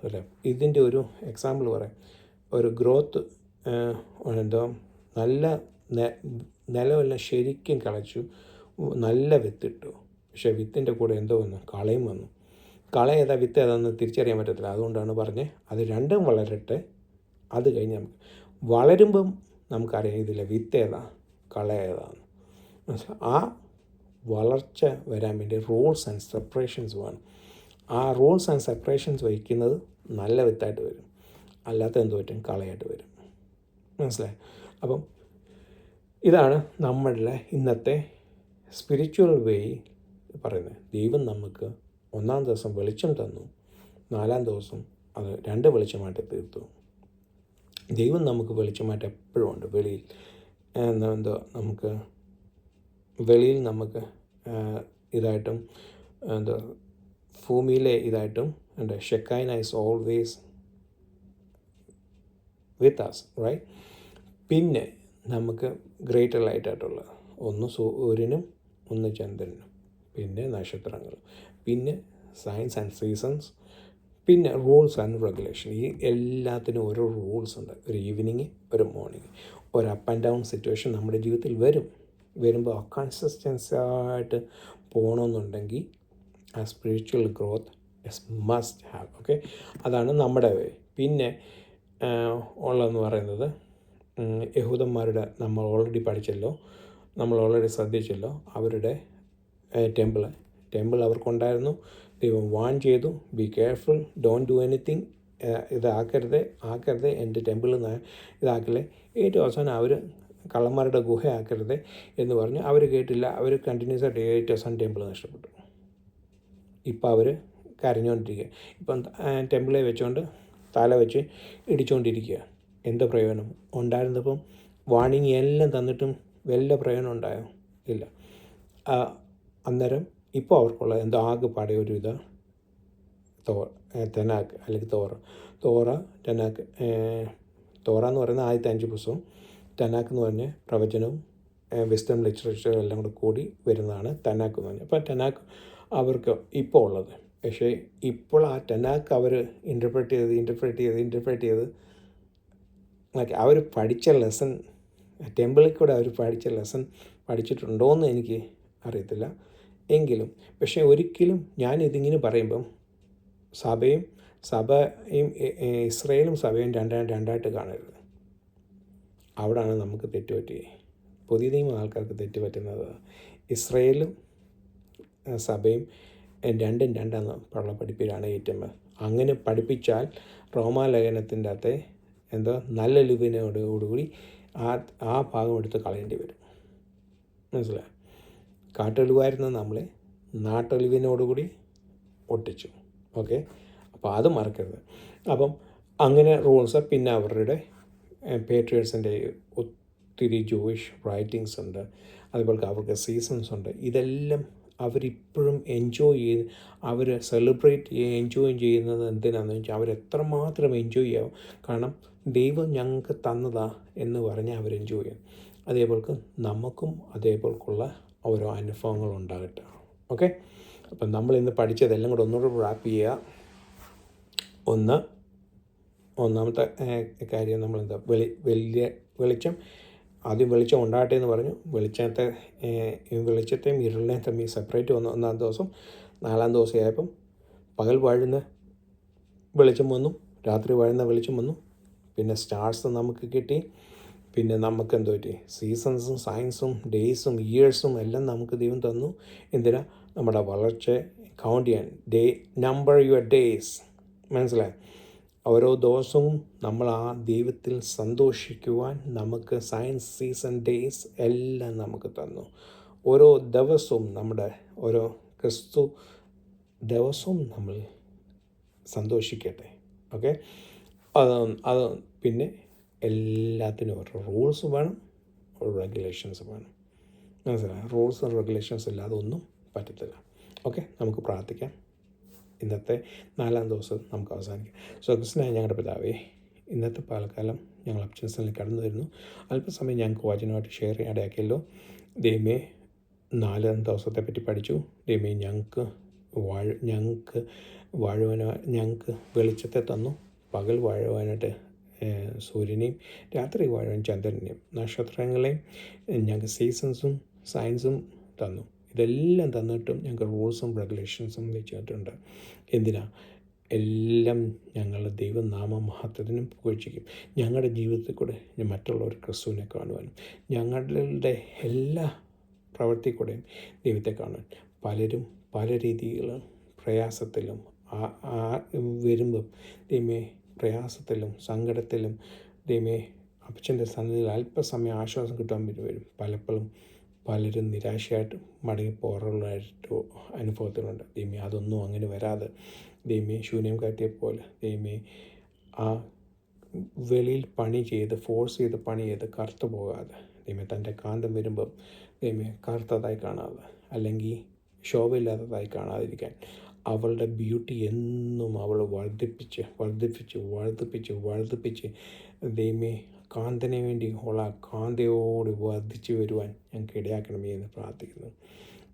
ഇതിൻ്റെ ഒരു എക്സാമ്പിൾ പറയാം. ഒരു ഗ്രോത്ത് എന്തോ നല്ല നിലമെല്ലാം ശരിക്കും കിളച്ചു, നല്ല വിത്തിട്ടു. പക്ഷേ വിത്തിൻ്റെ കൂടെ എന്തോ വന്നു, കളയും വന്നു. കള ഏതാ വിത്ത് ഏതാണെന്ന് തിരിച്ചറിയാൻ പറ്റത്തില്ല. അതുകൊണ്ടാണ് പറഞ്ഞത് അത് രണ്ടും വളരട്ടെ, അത് കഴിഞ്ഞ് നമുക്ക് വളരുമ്പം നമുക്കറിയാം ഇതിലെ വിത്ത് ഏതാ കള ഏതാന്ന്. ആ വളർച്ച വരാൻ വേണ്ടി റൂൾസ് ആൻഡ് സെപ്പറേഷൻസ് വേണം. ആ റൂൾസ് ആൻഡ് സെപ്പറേഷൻസ് വയ്ക്കുന്നത് നല്ല വിത്തായിട്ട് വരും, അല്ലാത്ത എന്ത് പറ്റും, കളയായിട്ട് വരും. മനസ്സിലായി? അപ്പം ഇതാണ് നമ്മളുടെ ഇന്നത്തെ സ്പിരിച്വൽ വേ പറയുന്നത്. ദൈവം നമുക്ക് 1-ാം ദിവസം വെളിച്ചം തന്നു, 4-ാം ദിവസം അത് 2 വെളിച്ചമായിട്ട് തീർത്തു. ദൈവം നമുക്ക് വെളിച്ചമായിട്ട് എപ്പോഴും ഉണ്ട്. വെളിയിൽ നമുക്ക് വെളിയിൽ നമുക്ക് ഇതായിട്ടും ഭൂമിയിലെ ഇതായിട്ടും ഉണ്ട്. Shekinah is always with us, right? പിന്നെ നമുക്ക് ഗ്രേറ്റർ ലൈറ്റായിട്ടുള്ള ഒന്ന് സൂര്യനും ഒന്ന് ചന്ദ്രനും, പിന്നെ നക്ഷത്രങ്ങൾ, പിന്നെ സയൻസ് ആൻഡ് സീസൺസ്, പിന്നെ റൂൾസ് ആൻഡ് റെഗുലേഷൻ. ഈ എല്ലാത്തിനും ഓരോ റൂൾസ് ഉണ്ട്. ഒരു ഈവനിങ്, ഒരു മോർണിംഗ്, ഒരു അപ്പ് ആൻഡ് ഡൗൺ സിറ്റുവേഷൻ നമ്മുടെ ജീവിതത്തിൽ വരുമ്പോൾ കൺസിസ്റ്റൻസി ആയിട്ട് പോകണമെന്നുണ്ടെങ്കിൽ ആ spiritual growth is must have. Okay, അതാണ് നമ്മുടെ വേ. പിന്നെ ഉള്ളതെന്ന് പറയുന്നത് യഹൂദന്മാരുടെ നമ്മൾ ഓൾറെഡി പഠിച്ചല്ലോ, നമ്മൾ ഓൾറെഡി ശ്രദ്ധിച്ചല്ലോ. അവരുടെ ടെമ്പിൾ അവർക്കുണ്ടായിരുന്നു. ദൈവം വാൺ ചെയ്തു, be careful, don't do anything, ആക്കരുത് എൻ്റെ ടെമ്പിൾ ഇതാക്കല്ലേ. ഏറ്റവും അവസാനം അവർ കള്ളന്മാരുടെ ഗുഹ ആക്കരുത് എന്ന് പറഞ്ഞ് അവർ കേട്ടില്ല. അവർ കണ്ടിന്യൂസ് ആയിട്ട് ഏറ്റവും അവസാനം ടെമ്പിൾ നഷ്ടപ്പെട്ടു. ഇപ്പം അവർ കരഞ്ഞുകൊണ്ടിരിക്കുക. ഇപ്പം ടെമ്പിളെ വെച്ചുകൊണ്ട് തല വെച്ച് ഇടിച്ചുകൊണ്ടിരിക്കുക. എന്താ പ്രയോജനം ഉണ്ടായിരുന്നപ്പം? വാണിംഗ് എല്ലാം തന്നിട്ടും വല്ല പ്രയോജനം ഉണ്ടായോ? ഇല്ല. അന്നേരം ഇപ്പോൾ അവർക്കുള്ള എന്തോ ആകെപ്പാടെ ഒരു ഇത് തെനാക്ക് അല്ലെങ്കിൽ തെനാക്ക്. തോറ എന്ന് പറയുന്ന ആദ്യത്തെ 5 പുസ്തകവും, തെനാക്ക് എന്ന് പറഞ്ഞ പ്രവചനവും വിസ്ഡം ലിറ്ററേച്ചർ എല്ലാം കൂടെ കൂടി വരുന്നതാണ് തെനാക്ക് എന്ന് പറഞ്ഞത്. അപ്പോൾ തെനാക്ക് അവർക്ക് ഇപ്പോൾ ഉള്ളത്. പക്ഷേ ഇപ്പോൾ ആ തെനാക്ക് അവർ ഇൻ്റർപ്രറ്റ് ചെയ്ത് അവർ പഠിച്ച ലെസൺ, ടെമ്പിളിൽ കൂടെ അവർ പഠിച്ച ലെസൺ പഠിച്ചിട്ടുണ്ടോയെന്ന് എനിക്ക് അറിയത്തില്ല. എങ്കിലും പക്ഷേ ഒരിക്കലും ഞാനിതിങ്ങനെ പറയുമ്പം സഭയും ഇസ്രയേലും സഭയും രണ്ടായിട്ട് കാണരുത്. അവിടെയാണ് നമുക്ക് തെറ്റുപറ്റി. പുതിയ നിയമ ആൾക്കാർക്ക് തെറ്റുപറ്റുന്നത് ഇസ്രയേലും സഭയും രണ്ടാണ് ഉള്ള പഠിപ്പിലാണ് ഏറ്റവും. അങ്ങനെ പഠിപ്പിച്ചാൽ റോമാലേഖനത്തിൻ്റെ അകത്തെ നല്ല ലിപിനോടുകൂടി ആ ഭാഗം എടുത്ത് കളയേണ്ടി വരും. മനസ്സിലായി? കാട്ടൊലിവായിരുന്ന നമ്മളെ നാട്ടൊലിവിനോടുകൂടി ഒട്ടിച്ചു. ഓക്കെ, അപ്പോൾ അത് മറക്കരുത്. അപ്പം അങ്ങനെ റൂൾസ്. പിന്നെ അവരുടെ പേട്രിയറ്റ്സിൻ്റെ ഒത്തിരി ജൂയിഷ് റൈറ്റിങ്സ് ഉണ്ട്. അതുപോലെ അവർക്ക് സീസൺസ് ഉണ്ട്. ഇതെല്ലാം അവരിപ്പോഴും അവർ എൻജോയ് ചെയ്യുന്നത് എന്തിനാണെന്ന് വെച്ചാൽ അവരെത്രമാത്രം എൻജോയ് ചെയ്യാവും. കാരണം ദൈവം ഞങ്ങൾക്ക് തന്നതാ എന്ന് പറഞ്ഞ് അവർ എൻജോയ് ചെയ്യും. അതേപോലെ നമുക്കും അതേപോലുള്ള ഓരോ അനുഭവങ്ങൾ ഉണ്ടാകട്ടെ. ഓക്കെ, അപ്പം നമ്മളിന്ന് പഠിച്ചതെല്ലാം കൂടെ ഒന്നുകൂടെ റാപ്പ് ചെയ്യുക. ഒന്നാമത്തെ കാര്യം നമ്മളെന്താ, വെളിച്ചം. ആദ്യം വെളിച്ചം ഉണ്ടാകട്ടെ എന്ന് പറഞ്ഞു. വെളിച്ചത്തെയും ഇരുളിനെയും തമ്മിൽ സെപ്പറേറ്റ് വന്നു 1-ാം ദിവസം. 4-ാം ദിവസമായപ്പം പകൽ വാഴുന്ന വെളിച്ചം വന്നു, രാത്രി വാഴുന്ന വെളിച്ചം വന്നു. പിന്നെ സ്റ്റാർസ് നമുക്ക് കിട്ടി. പിന്നെ നമുക്ക് എന്തോ പറ്റി, സീസൺസും സയൻസും ഡേയ്സും ഇയേഴ്സും എല്ലാം നമുക്ക് ദൈവം തന്നു. എന്തിനാ? നമ്മുടെ വളർച്ച കൗണ്ട് ചെയ്യാൻ. Number your days. മനസ്സിലായി? ഓരോ ദിവസവും നമ്മൾ ആ ദൈവത്തിൽ സന്തോഷിക്കുവാൻ നമുക്ക് സയൻസ്, സീസൺ, ഡേയ്സ് എല്ലാം നമുക്ക് തന്നു. ഓരോ ദിവസവും നമ്മുടെ ഓരോ ക്രിസ്തു ദിവസവും നമ്മൾ സന്തോഷിക്കട്ടെ. ഓക്കെ, അത് പിന്നെ എല്ലാത്തിനും ഓരോ റൂൾസ് വേണം, റെഗുലേഷൻസ് വേണം. മനസ്സിലായി? റൂൾസ് ആൻഡ് റെഗുലേഷൻസ് ഇല്ലാതെ ഒന്നും പറ്റത്തില്ല. ഓക്കെ, നമുക്ക് പ്രാർത്ഥിക്കാം. ഇന്നത്തെ 4-ാം ദിവസം നമുക്ക് അവസാനിക്കാം. സ്വർഗ്ഗസ്ഥനായ ഞങ്ങളുടെ പിതാവേ, ഇന്നത്തെ പാൽക്കാലം ഞങ്ങൾ അബ്സൻസിൽ കടന്നു വരുന്നു. അല്പസമയം ഞങ്ങൾക്ക് വചനമായിട്ട് ഷെയർ ചെയ്യാൻ ഇടയാക്കിയല്ലോ. ദൈവമേ, 4-ാം ദിവസത്തെ പറ്റി പഠിച്ചു. ദൈവമേ, ഞങ്ങൾക്ക് ഞങ്ങൾക്ക് വെളിച്ചത്തെ തന്നു. പകൽ വാഴുവാനായിട്ട് സൂര്യനെയും, രാത്രി വാഴുവാൻ ചന്ദ്രനെയും, നക്ഷത്രങ്ങളെയും, ഞങ്ങൾക്ക് സീസൺസും സയൻസും തന്നു. ഇതെല്ലാം തന്നിട്ടും ഞങ്ങൾക്ക് റൂൾസും റെഗുലേഷൻസും വെച്ചിട്ടുണ്ട്. എന്തിനാ? എല്ലാം ഞങ്ങളുടെ ദൈവനാമ മഹത്വത്തിനും പുകഴ്ചയ്ക്കും, ഞങ്ങളുടെ ജീവിതത്തിൽ കൂടെ മറ്റുള്ളവർ ക്രിസ്തുവിനെ കാണുവാനും, ഞങ്ങളുടെ എല്ലാ പ്രവൃത്തി കൂടെയും ദൈവത്തെ കാണുവാൻ. പലരും പല രീതിയിലും പ്രയാസത്തിലും വരുമ്പം ദൈവമേ, പ്രയാസത്തിലും സങ്കടത്തിലും ദൈവമേ, അപ്പച്ചൻ്റെ സന്നിധിയിൽ അല്പസമയം ആശ്വാസം കിട്ടാൻ വരും. പലരും നിരാശയായിട്ട് മടങ്ങിപ്പോറുള്ളതായിട്ട് അനുഭവത്തിലുണ്ട്. ദൈവമേ, അതൊന്നും അങ്ങനെ വരാതെ ദൈവമേ, ശൂന്യം കാറ്റിയെപ്പോലെ ദൈവമേ, ആ വെളിയിൽ ഫോഴ്സ് ചെയ്ത് പണി ചെയ്ത് കറുത്തു പോകാതെ ദൈവമേ, തൻ്റെ കാന്തം വരുമ്പം ദൈവമേ കറുത്തതായി കാണാതെ, അല്ലെങ്കിൽ ശോഭയില്ലാത്തതായി കാണാതിരിക്കാൻ അവളുടെ ബ്യൂട്ടി എന്നും അവൾ വർദ്ധിപ്പിച്ച് ദൈവമേ, കാന്തനെ വേണ്ടി ഉള്ള കാന്തയോട് വർദ്ധിച്ചു വരുവാൻ ഞങ്ങൾക്ക് ഇടയാക്കണമേ എന്ന് പ്രാർത്ഥിക്കുന്നു.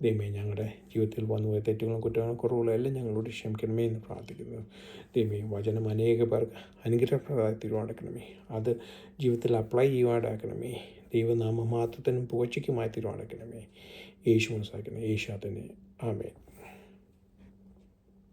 ദൈവമേ, ഞങ്ങളുടെ ജീവിതത്തിൽ വന്നുപോയ തെറ്റുകളും കുറ്റങ്ങളും കുറവുകളും എല്ലാം ഞങ്ങളോട് ക്ഷമിക്കണമേ എന്ന് പ്രാർത്ഥിക്കുന്നു. ദൈവമേ, വചനം അനേക പേർക്ക് അനുഗ്രഹപ്രദമായി തീരുമാനിക്കണമേ. അത് ജീവിതത്തിൽ അപ്ലൈ ചെയ്യുവാനാക്കണമേ. ദൈവനാമ മഹത്വത്തിനും പുകഴ്ചയ്ക്കുമായി തീരുമാനിക്കണമേ. യേശു മനസ്സാക്കണമേ. യേശു തന്നെ. ആമേൻ.